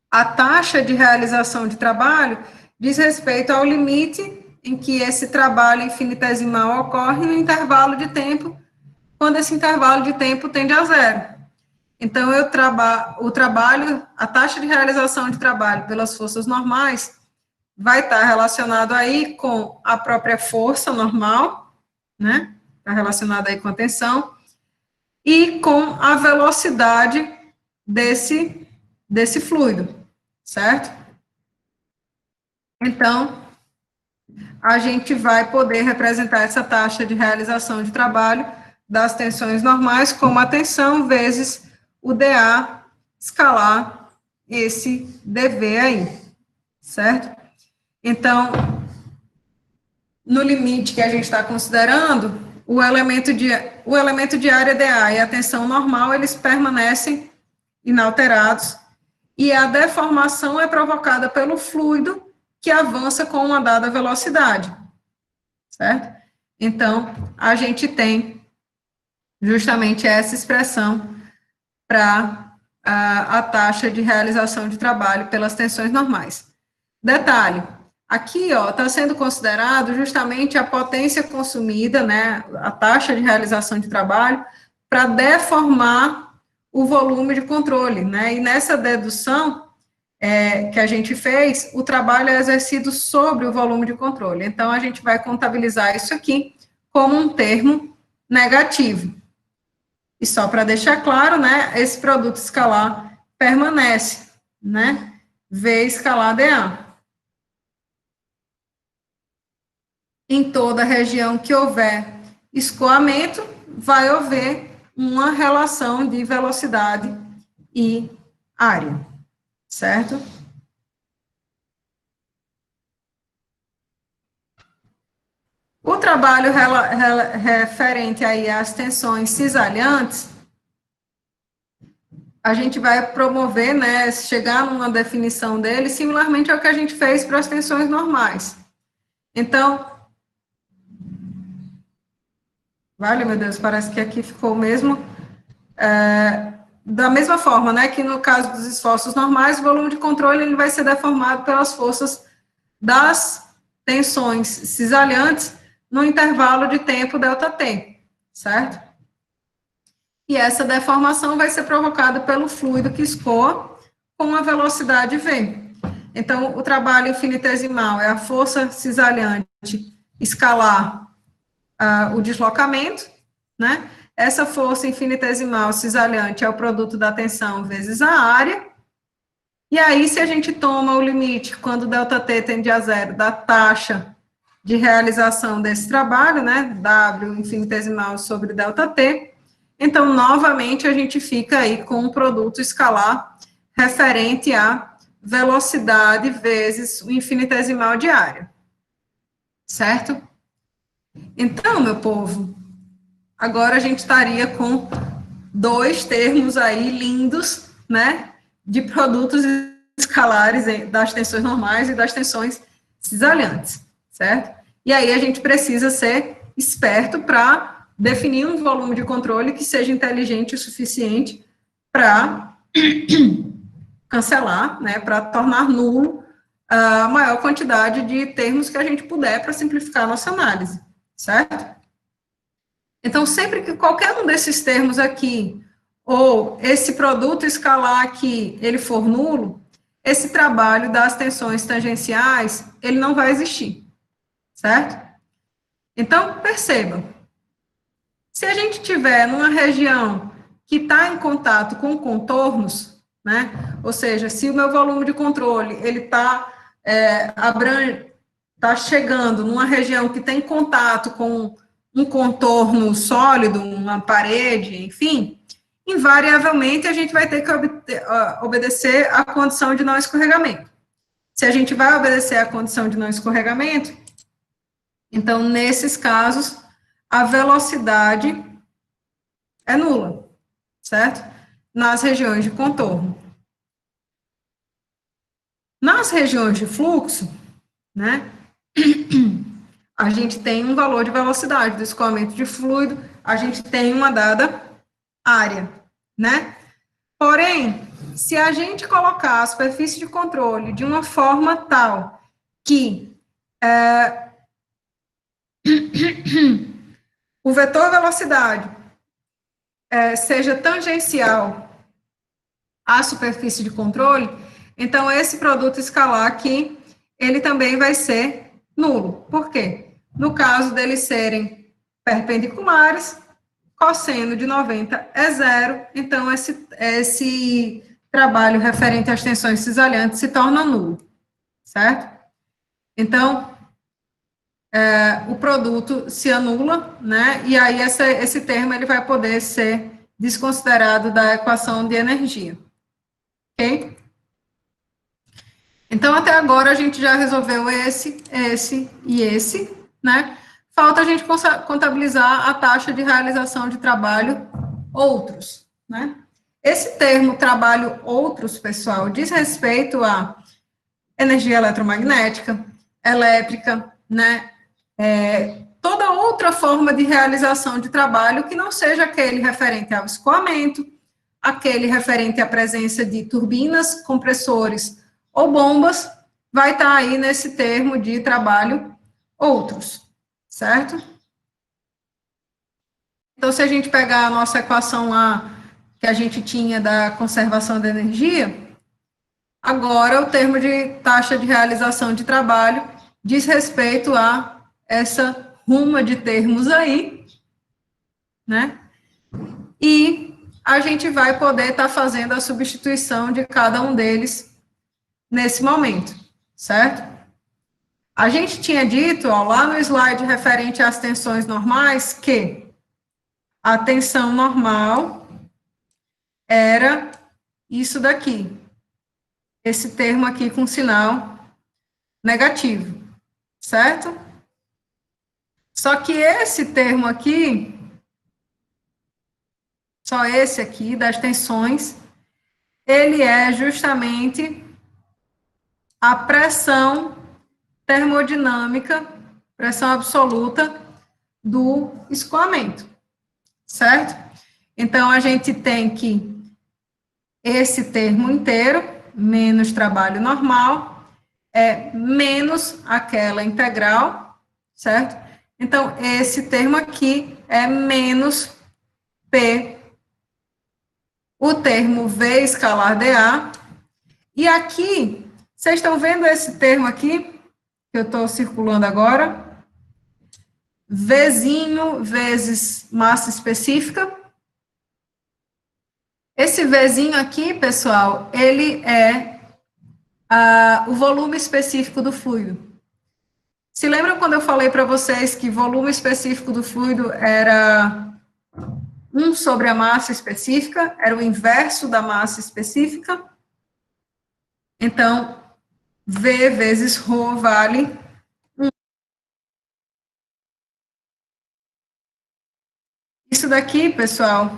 a taxa de realização de trabalho diz respeito ao limite em que esse trabalho infinitesimal ocorre no intervalo de tempo, quando esse intervalo de tempo tende a zero. Então, o trabalho, a taxa de realização de trabalho pelas forças normais vai estar relacionado aí com a própria força normal, né? Está relacionado aí com a tensão, e com a velocidade desse fluido, certo? Então, a gente vai poder representar essa taxa de realização de trabalho das tensões normais como a tensão vezes o dA escalar esse dV aí, certo? Então, no limite que a gente está considerando, o elemento de área dA e a tensão normal, eles permanecem inalterados, e a deformação é provocada pelo fluido que avança com uma dada velocidade, certo? Então, a gente tem justamente essa expressão para a taxa de realização de trabalho pelas tensões normais. Detalhe, aqui, ó, está sendo considerado justamente a potência consumida, né, a taxa de realização de trabalho, para deformar o volume de controle, né, e nessa dedução que a gente fez, o trabalho é exercido sobre o volume de controle, então a gente vai contabilizar isso aqui como um termo negativo. E só para deixar claro, né, esse produto escalar permanece, né, V escalar dA. Em toda região que houver escoamento, vai haver uma relação de velocidade e área, certo? O trabalho referente aí às tensões cisalhantes, a gente vai promover, né, chegar numa definição dele, similarmente ao que a gente fez para as tensões normais. Então, vale, meu Deus, parece que aqui ficou mesmo da mesma forma, né, que no caso dos esforços normais, o volume de controle ele vai ser deformado pelas forças das tensões cisalhantes no intervalo de tempo ΔT, certo? E essa deformação vai ser provocada pelo fluido que escoa com a velocidade v. Então, o trabalho infinitesimal é a força cisalhante escalar o deslocamento, né? Essa força infinitesimal cisalhante é o produto da tensão vezes a área. E aí, se a gente toma o limite, quando ΔT tende a zero, da taxa de realização desse trabalho, né? W infinitesimal sobre ΔT, então, novamente, a gente fica aí com um produto escalar referente à velocidade vezes o infinitesimal de área. Certo? Então, meu povo, agora a gente estaria com dois termos aí lindos, né, de produtos escalares das tensões normais e das tensões cisalhantes, certo? E aí a gente precisa ser esperto para definir um volume de controle que seja inteligente o suficiente para cancelar, né, para tornar nulo a maior quantidade de termos que a gente puder para simplificar a nossa análise, certo? Então, sempre que qualquer um desses termos aqui, ou esse produto escalar aqui, ele for nulo, esse trabalho das tensões tangenciais, ele não vai existir, certo? Então, percebam, se a gente tiver numa região que está em contato com contornos, né, ou seja, se o meu volume de controle, ele está chegando numa região que tem contato com um contorno sólido, uma parede, enfim, invariavelmente a gente vai ter que obedecer à condição de não escorregamento. Se a gente vai obedecer à condição de não escorregamento, então, nesses casos, a velocidade é nula, certo? Nas regiões de contorno. Nas regiões de fluxo, né, a gente tem um valor de velocidade do escoamento de fluido, a gente tem uma dada área, né? Porém, se a gente colocar a superfície de controle de uma forma tal que o vetor velocidade seja tangencial à superfície de controle, então esse produto escalar aqui, ele também vai ser nulo. Por quê? No caso deles serem perpendiculares, cosseno de 90 é zero, então esse trabalho referente às tensões cisalhantes se torna nulo, certo? Então, o produto se anula, né, e aí esse termo ele vai poder ser desconsiderado da equação de energia, ok? Então, até agora a gente já resolveu esse e esse, né? Falta a gente contabilizar a taxa de realização de trabalho outros, né? Esse termo trabalho outros, pessoal, diz respeito a energia eletromagnética, elétrica, né? Toda outra forma de realização de trabalho que não seja aquele referente ao escoamento, aquele referente à presença de turbinas, compressores ou bombas, vai estar aí nesse termo de trabalho outros, certo? Então, se a gente pegar a nossa equação lá, que a gente tinha da conservação da energia, agora o termo de taxa de realização de trabalho diz respeito a essa ruma de termos aí, né? E a gente vai poder estar fazendo a substituição de cada um deles nesse momento, certo? A gente tinha dito, ó, lá no slide referente às tensões normais, que a tensão normal era isso daqui, esse termo aqui com sinal negativo, certo? Só que esse termo aqui, só esse aqui, das tensões, ele é justamente a pressão termodinâmica, pressão absoluta do escoamento, certo? Então, a gente tem que esse termo inteiro, menos trabalho normal, é menos aquela integral, certo? Então, esse termo aqui é menos P, o termo V escalar dA, e aqui, vocês estão vendo esse termo aqui, que eu estou circulando agora? Vzinho vezes massa específica. Esse Vzinho aqui, pessoal, ele é o volume específico do fluido. Se lembram quando eu falei para vocês que volume específico do fluido era 1 sobre a massa específica, era o inverso da massa específica? Então, V vezes ρ vale 1. Isso daqui, pessoal,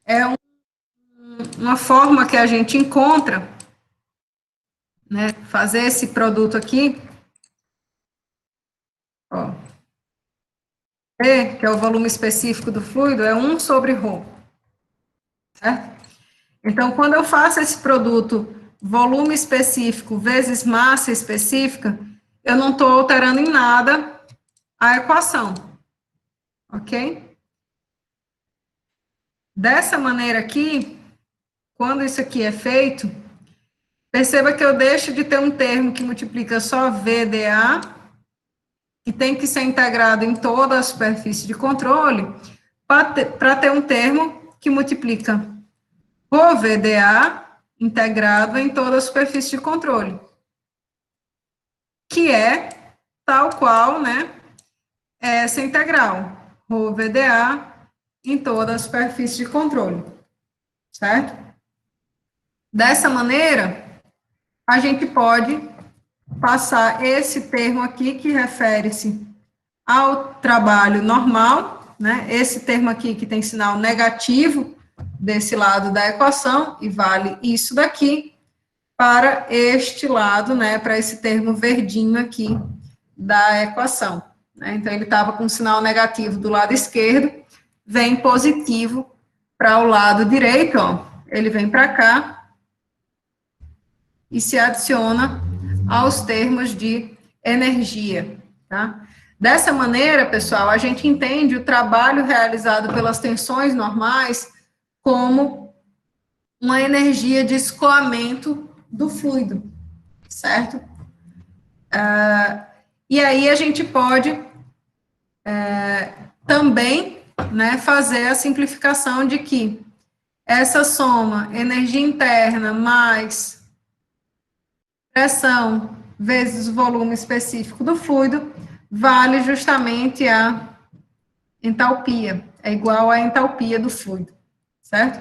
é uma forma que a gente encontra, né, fazer esse produto aqui, ó, V, que é o volume específico do fluido, é 1 sobre ρ, certo? Então, quando eu faço esse produto volume específico vezes massa específica, eu não estou alterando em nada a equação, ok? Dessa maneira aqui, quando isso aqui é feito, perceba que eu deixo de ter um termo que multiplica só VDA, que tem que ser integrado em toda a superfície de controle, para ter um termo que multiplica o VDA integrado em toda a superfície de controle, que é tal qual, né, essa integral, ρ VDA em toda a superfície de controle, certo? Dessa maneira, a gente pode passar esse termo aqui, que refere-se ao trabalho normal, né, esse termo aqui que tem sinal negativo desse lado da equação, e vale isso daqui, para este lado, né, para esse termo verdinho aqui da equação, né? Então, ele estava com sinal negativo do lado esquerdo, vem positivo para o lado direito, ó, ele vem para cá e se adiciona aos termos de energia, tá? Dessa maneira, pessoal, a gente entende o trabalho realizado pelas tensões normais como uma energia de escoamento do fluido, certo? E aí a gente pode também, né, fazer a simplificação de que essa soma energia interna mais pressão vezes o volume específico do fluido vale justamente a entalpia, é igual à entalpia do fluido, certo?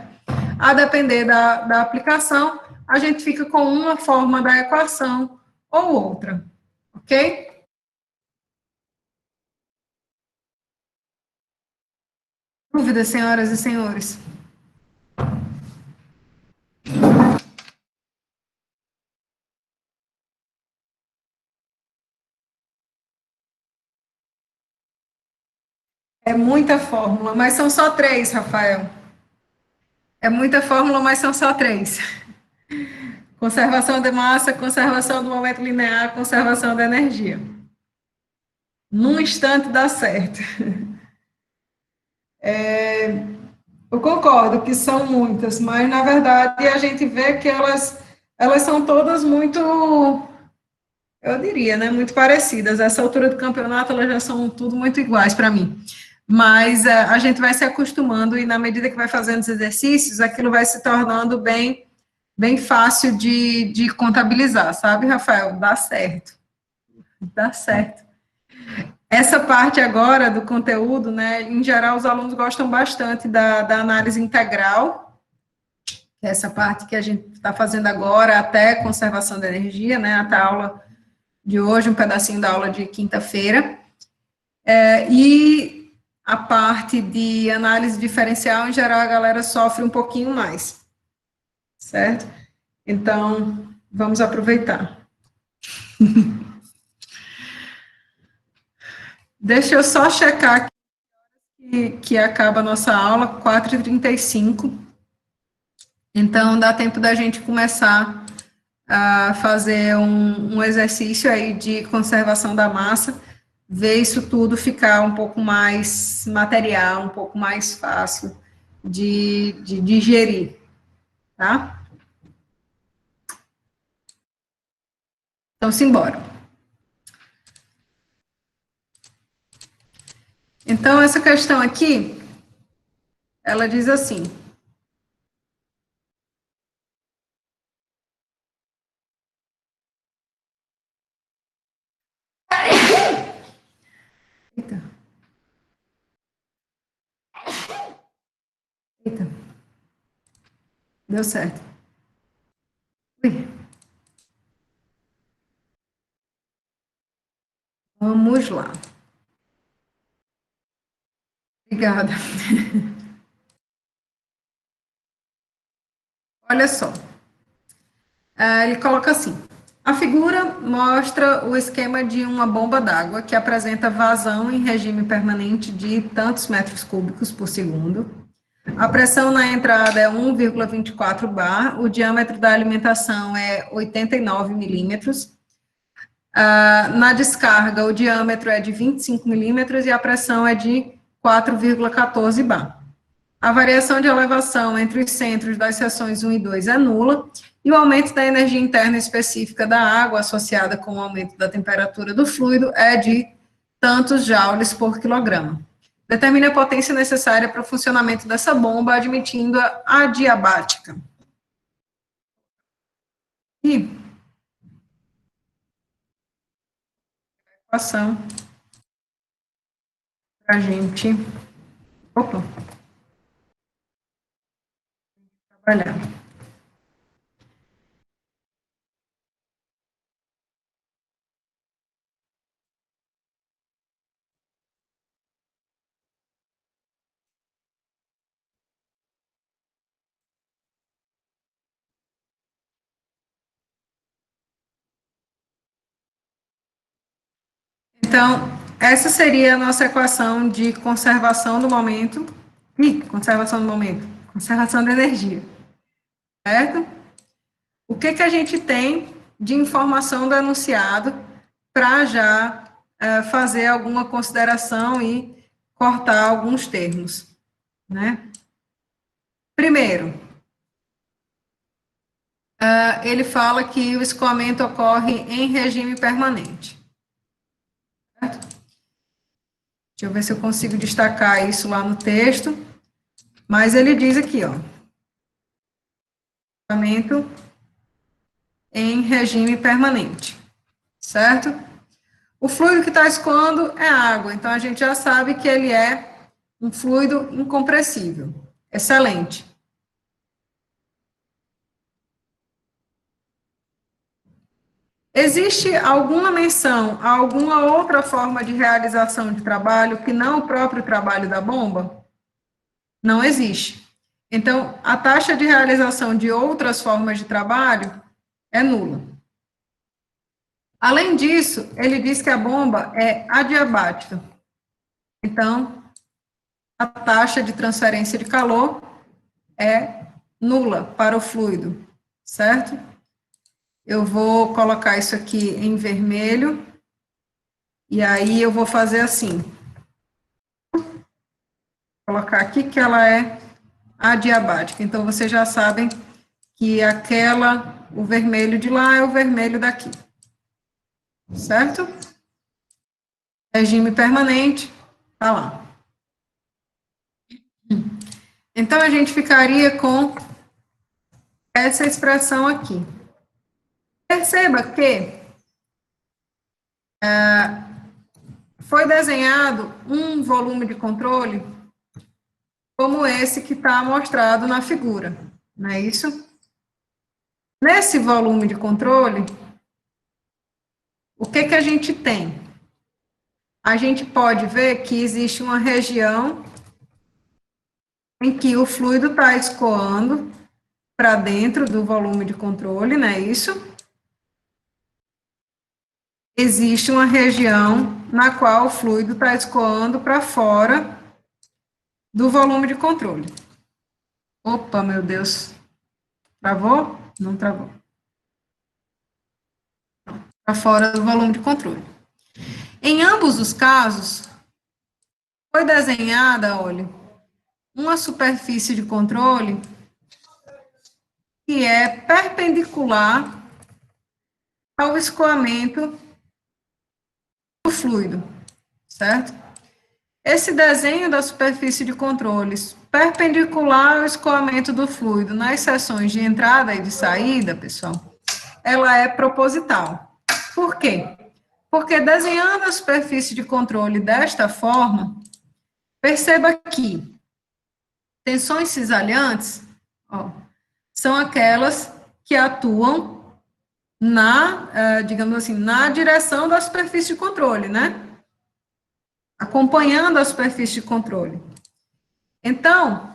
A depender da aplicação, a gente fica com uma forma da equação ou outra, ok? Dúvidas, senhoras e senhores? É muita fórmula, mas são só 3, Rafael. É muita fórmula, mas são só 3. Conservação de massa, conservação do momento linear, conservação da energia. Num instante dá certo. Eu concordo que são muitas, mas, na verdade, a gente vê que elas são todas muito, eu diria, né, muito parecidas. Essa altura do campeonato, elas já são tudo muito iguais para mim. Mas a gente vai se acostumando e, na medida que vai fazendo os exercícios, aquilo vai se tornando bem fácil de contabilizar, sabe, Rafael? Dá certo. Dá certo. Essa parte agora do conteúdo, né, em geral, os alunos gostam bastante da análise integral, que é essa parte que a gente está fazendo agora, até conservação da energia, né, até a aula de hoje, um pedacinho da aula de quinta-feira, e a parte de análise diferencial, em geral, a galera sofre um pouquinho mais, certo? Então, vamos aproveitar. Deixa eu só checar aqui que acaba a nossa aula, 4h35. Então, dá tempo da gente começar a fazer um exercício aí de conservação da massa, ver isso tudo ficar um pouco mais material, um pouco mais fácil de digerir, tá? Então, simbora. Então, essa questão aqui, ela diz assim: eita. Eita. Deu certo. Ui. Vamos lá. Obrigada. Olha só. Ele coloca assim: a figura mostra o esquema de uma bomba d'água que apresenta vazão em regime permanente de tantos metros cúbicos por segundo. A pressão na entrada é 1,24 bar, o diâmetro da alimentação é 89 milímetros. Na descarga, o diâmetro é de 25 milímetros e a pressão é de 4,14 bar. A variação de elevação entre os centros das seções 1 e 2 é nula, e o aumento da energia interna específica da água, associada com o aumento da temperatura do fluido, é de tantos joules por quilograma. Determine a potência necessária para o funcionamento dessa bomba, admitindo a adiabática. E equação para a gente trabalhar. Então, essa seria a nossa equação de conservação do momento. Conservação do momento. Conservação da energia. Certo? O que a gente tem de informação do enunciado para já fazer alguma consideração e cortar alguns termos, né? Primeiro, ele fala que o escoamento ocorre em regime permanente. Certo? Deixa eu ver se eu consigo destacar isso lá no texto. Mas ele diz aqui, ó, escoamento em regime permanente, certo? O fluido que está escoando é água, então a gente já sabe que ele é um fluido incompressível. Excelente. Existe alguma menção a alguma outra forma de realização de trabalho que não o próprio trabalho da bomba? Não existe. Então, a taxa de realização de outras formas de trabalho é nula. Além disso, ele diz que a bomba é adiabática. Então, a taxa de transferência de calor é nula para o fluido, certo? Eu vou colocar isso aqui em vermelho, e aí eu vou fazer assim. Vou colocar aqui que ela é adiabática. Então, vocês já sabem que o vermelho de lá é o vermelho daqui. Certo? Regime permanente, tá lá. Então, a gente ficaria com essa expressão aqui. Perceba que foi desenhado um volume de controle como esse que está mostrado na figura, não é isso? Nesse volume de controle, o que a gente tem? A gente pode ver que existe uma região em que o fluido está escoando para dentro do volume de controle, não é isso? Existe uma região na qual o fluido está escoando para fora do volume de controle. Opa, meu Deus. Travou? Não travou. Para fora do volume de controle. Em ambos os casos, foi desenhada, olha, uma superfície de controle que é perpendicular ao escoamento do fluido, certo? Esse desenho da superfície de controles perpendicular ao escoamento do fluido nas seções de entrada e de saída, pessoal, ela é proposital. Por quê? Porque desenhando a superfície de controle desta forma, perceba que tensões cisalhantes, ó, são aquelas que atuam na, digamos assim, na direção da superfície de controle, né? Acompanhando a superfície de controle. Então,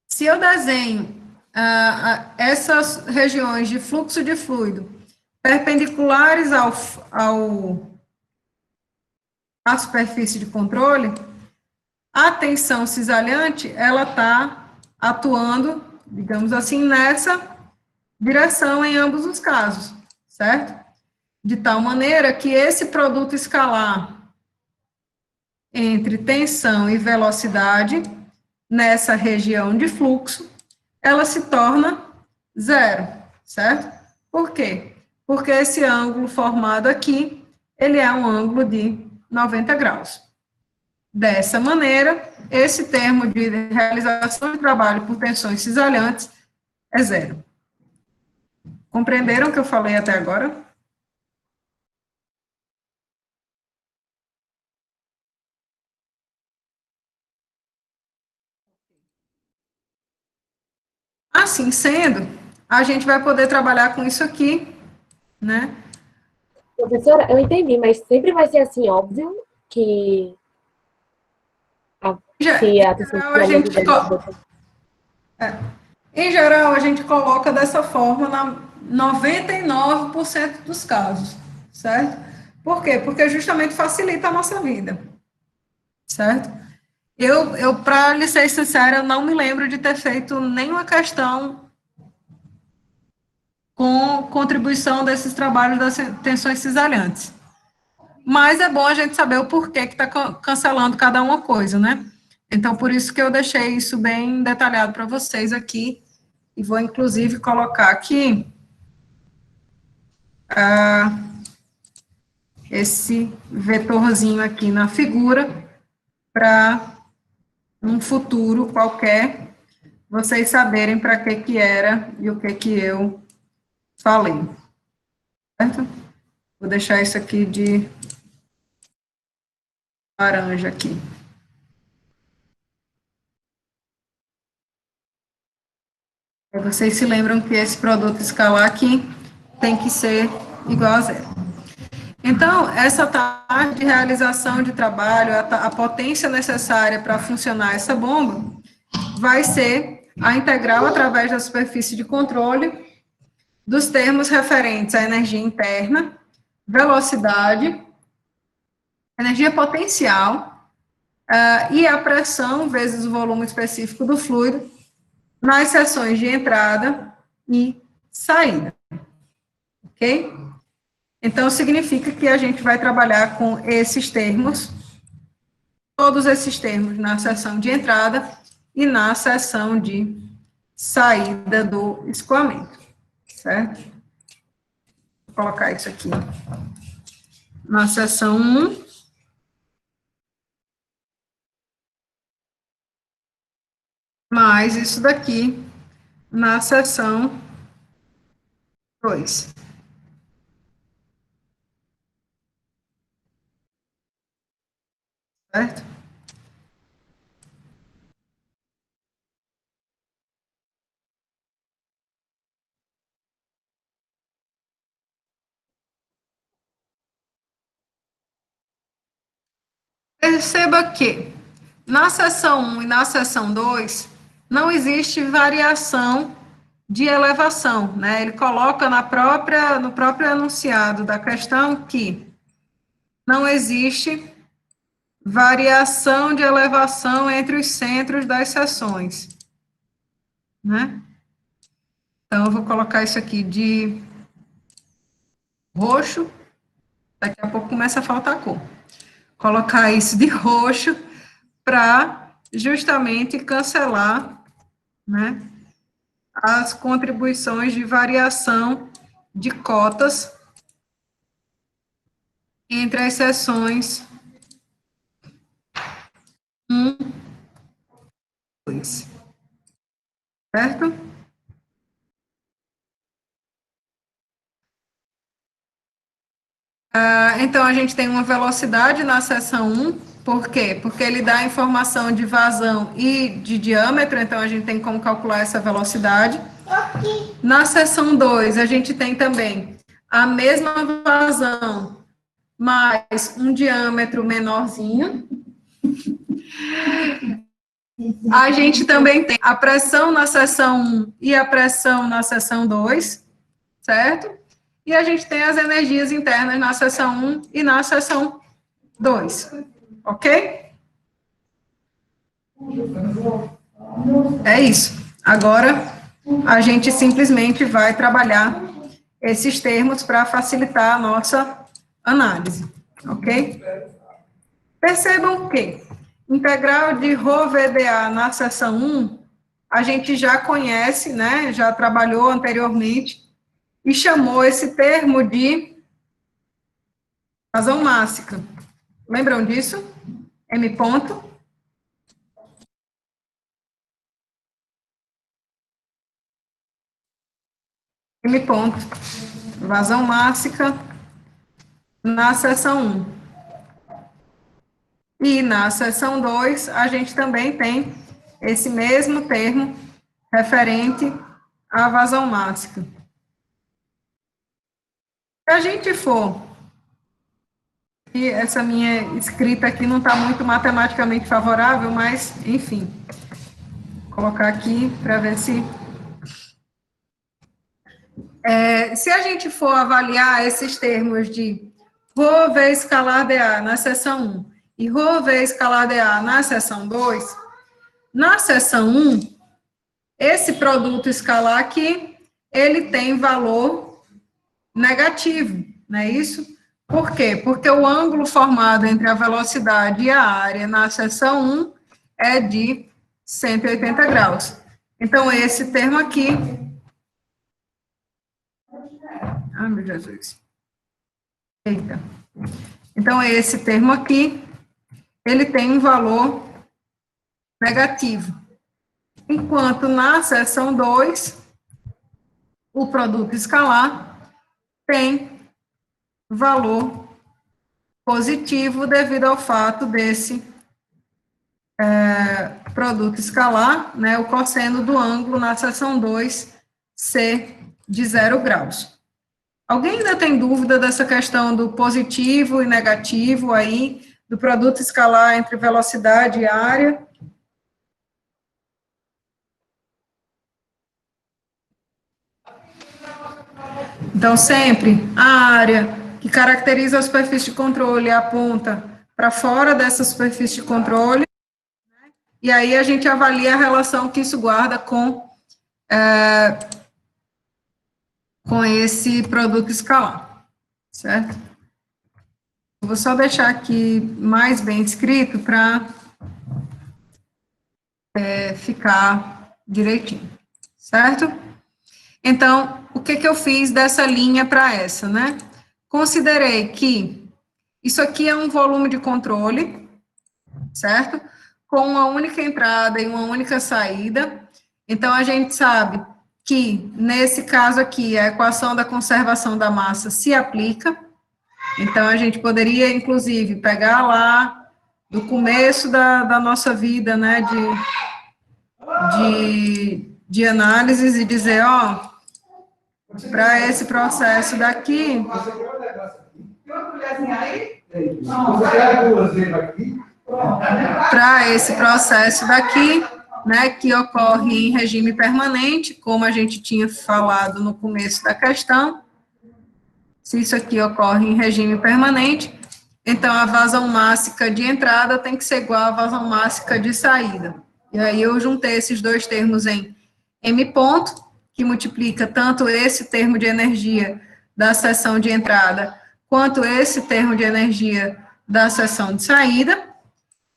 se eu desenho essas regiões de fluxo de fluido perpendiculares à superfície de controle, a tensão cisalhante, ela está atuando, digamos assim, nessa direção em ambos os casos, certo? De tal maneira que esse produto escalar entre tensão e velocidade, nessa região de fluxo, ela se torna zero, certo? Por quê? Porque esse ângulo formado aqui, ele é um ângulo de 90 graus. Dessa maneira, esse termo de realização de trabalho por tensões cisalhantes é zero. Compreenderam o que eu falei até agora? Assim sendo, a gente vai poder trabalhar com isso aqui, né? Professora, eu entendi, mas sempre vai ser assim, óbvio, que se a tensão Em geral, a gente coloca dessa forma na 99% dos casos, certo? Por quê? Porque justamente facilita a nossa vida, certo? Para lhe ser sincera, eu não me lembro de ter feito nenhuma questão com contribuição desses trabalhos das tensões cisalhantes. Mas é bom a gente saber o porquê que está cancelando cada uma coisa, né? Então, por isso que eu deixei isso bem detalhado para vocês aqui, e vou, inclusive, colocar aqui esse vetorzinho aqui na figura, para um futuro qualquer, vocês saberem para que era e o que eu falei. Certo? Vou deixar isso aqui de laranja aqui. Vocês se lembram que esse produto escalar aqui tem que ser igual a zero. Então, essa taxa de realização de trabalho, a potência necessária para funcionar essa bomba, vai ser a integral através da superfície de controle dos termos referentes à energia interna, velocidade, energia potencial e a pressão vezes o volume específico do fluido nas seções de entrada e saída. Ok? Então, significa que a gente vai trabalhar com esses termos, todos esses termos na seção de entrada e na seção de saída do escoamento, certo? Vou colocar isso aqui na seção 1. Mais isso daqui na seção 2. Certo? Perceba que na seção 1 e na seção 2 não existe variação de elevação, né? Ele coloca no próprio enunciado da questão que não existe variação de elevação entre os centros das seções, né? Então, eu vou colocar isso aqui de roxo, daqui a pouco começa a faltar cor. Colocar isso de roxo para justamente cancelar, né, as contribuições de variação de cotas entre as seções 1 e 2, certo? Então, a gente tem uma velocidade na seção 1, por quê? Porque ele dá informação de vazão e de diâmetro, então a gente tem como calcular essa velocidade. Na seção 2, a gente tem também a mesma vazão, mais um diâmetro menorzinho. A gente também tem a pressão na seção 1 e a pressão na seção 2, certo? E a gente tem as energias internas na seção 1 e na seção 2, ok? É isso. Agora, a gente simplesmente vai trabalhar esses termos para facilitar a nossa análise, ok? Percebam que integral de ρ-VdA na seção 1, a gente já conhece, né, já trabalhou anteriormente, e chamou esse termo de vazão mássica. Lembram disso? M ponto. M ponto. Vazão mássica na seção 1. E na seção 2, a gente também tem esse mesmo termo referente à vazão mássica. Se a gente for, e essa minha escrita aqui não está muito matematicamente favorável, mas, enfim, vou colocar aqui para ver se... se a gente for avaliar esses termos de ρ escalar dA na seção 1 e ρ escalar dA na seção 2, na seção 1, esse produto escalar aqui, ele tem valor negativo, não é isso? Por quê? Porque o ângulo formado entre a velocidade e a área na seção 1 é de 180 graus. Então, esse termo aqui... Ai, meu Jesus. Eita. Então, esse termo aqui, ele tem um valor negativo. Enquanto na seção 2, o produto escalar tem valor positivo devido ao fato desse produto escalar, né, o cosseno do ângulo na seção 2 ser de 0 graus. Alguém ainda tem dúvida dessa questão do positivo e negativo aí, do produto escalar entre velocidade e área? Então, sempre a área que caracteriza a superfície de controle aponta para fora dessa superfície de controle, né? E aí a gente avalia a relação que isso guarda com esse produto escalar, certo? Vou só deixar aqui mais bem escrito para ficar direitinho, certo? Então, o que eu fiz dessa linha para essa, né? Considerei que isso aqui é um volume de controle, certo? Com uma única entrada e uma única saída. Então, a gente sabe que, nesse caso aqui, a equação da conservação da massa se aplica. Então, a gente poderia, inclusive, pegar lá do começo da nossa vida, né, de análises e dizer, ó, para esse processo daqui... Para esse processo daqui, né, que ocorre em regime permanente, como a gente tinha falado no começo da questão, se isso aqui ocorre em regime permanente, então a vazão mássica de entrada tem que ser igual à vazão mássica de saída. E aí eu juntei esses dois termos em M ponto, que multiplica tanto esse termo de energia da seção de entrada, quanto esse termo de energia da seção de saída,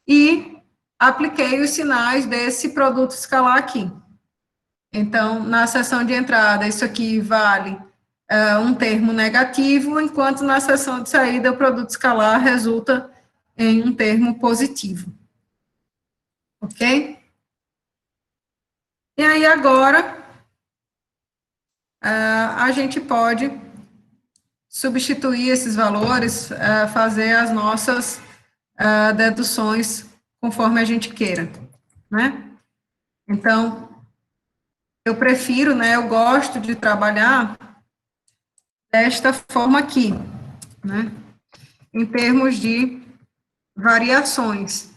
e apliquei os sinais desse produto escalar aqui. Então, na seção de entrada, isso aqui vale um termo negativo, enquanto na seção de saída, o produto escalar resulta em um termo positivo. Ok? E aí, agora, a gente pode substituir esses valores, fazer as nossas deduções conforme a gente queira, né? Então, eu prefiro, né, eu gosto de trabalhar desta forma aqui, né, em termos de variações.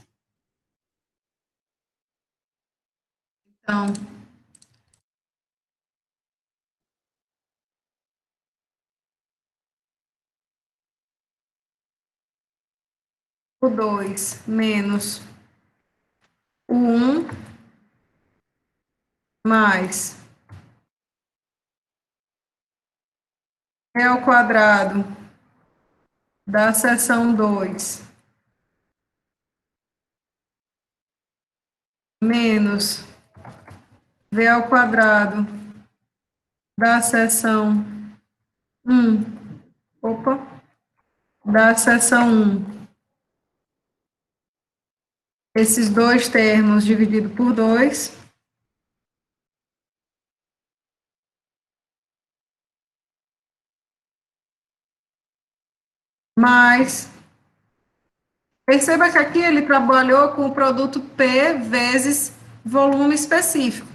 Então, o 2 menos o 1 mais E ao quadrado da seção 2 menos V ao quadrado da seção 1, da seção 1, esses dois termos dividido por 2, mais, perceba que aqui ele trabalhou com o produto P vezes volume específico,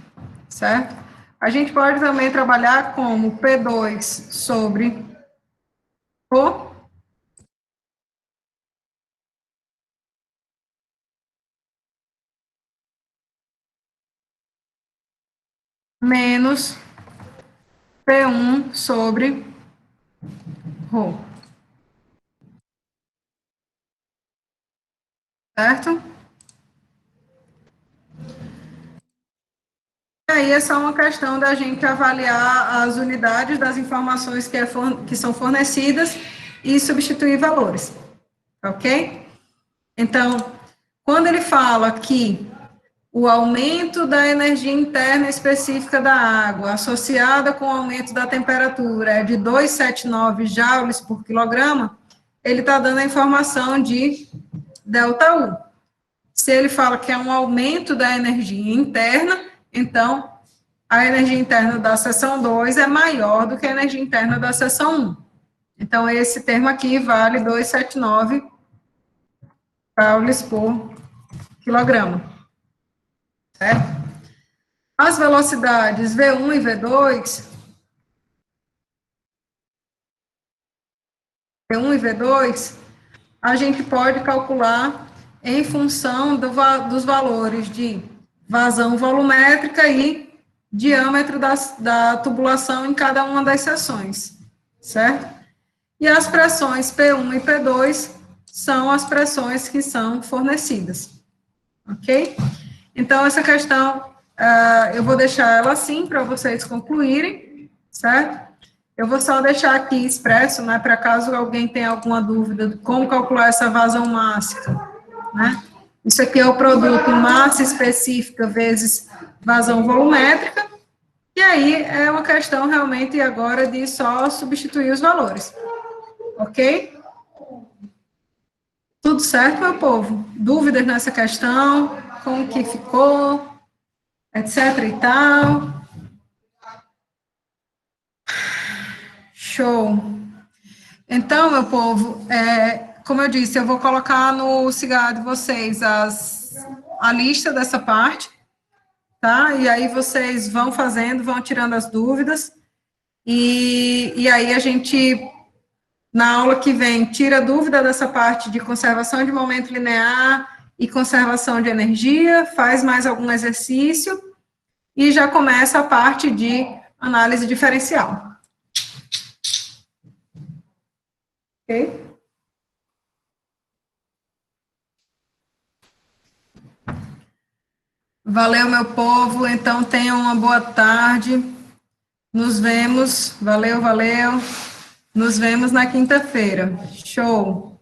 certo? A gente pode também trabalhar como P2 sobre O menos P1 sobre Rho, certo? E aí é só uma questão da gente avaliar as unidades das informações que são fornecidas e substituir valores, ok? Então, quando ele fala que o aumento da energia interna específica da água, associada com o aumento da temperatura, é de 279 joules por quilograma, ele está dando a informação de ΔU. Se ele fala que é um aumento da energia interna, então a energia interna da seção 2 é maior do que a energia interna da seção 1. Então, esse termo aqui vale 279 joules por quilograma. Certo? As velocidades V1 e V2, a gente pode calcular em função dos valores de vazão volumétrica e diâmetro da tubulação em cada uma das seções, certo? E as pressões P1 e P2 são as pressões que são fornecidas, ok? Então, essa questão, eu vou deixar ela assim para vocês concluírem, certo? Eu vou só deixar aqui expresso, né, para caso alguém tenha alguma dúvida de como calcular essa vazão máxima, né? Isso aqui é o produto massa específica vezes vazão volumétrica, e aí é uma questão realmente agora de só substituir os valores, ok? Tudo certo, meu povo? Dúvidas nessa questão? Como que ficou? Etc e tal. Show. Então, meu povo, como eu disse, eu vou colocar no cigarro de vocês a lista dessa parte, tá? E aí vocês vão fazendo, vão tirando as dúvidas, e aí a gente, na aula que vem, tira a dúvida dessa parte de conservação de momento linear e conservação de energia, faz mais algum exercício, e já começa a parte de análise diferencial. Ok? Valeu, meu povo. Então, tenham uma boa tarde. Nos vemos. Valeu, valeu. Nos vemos na quinta-feira. Show!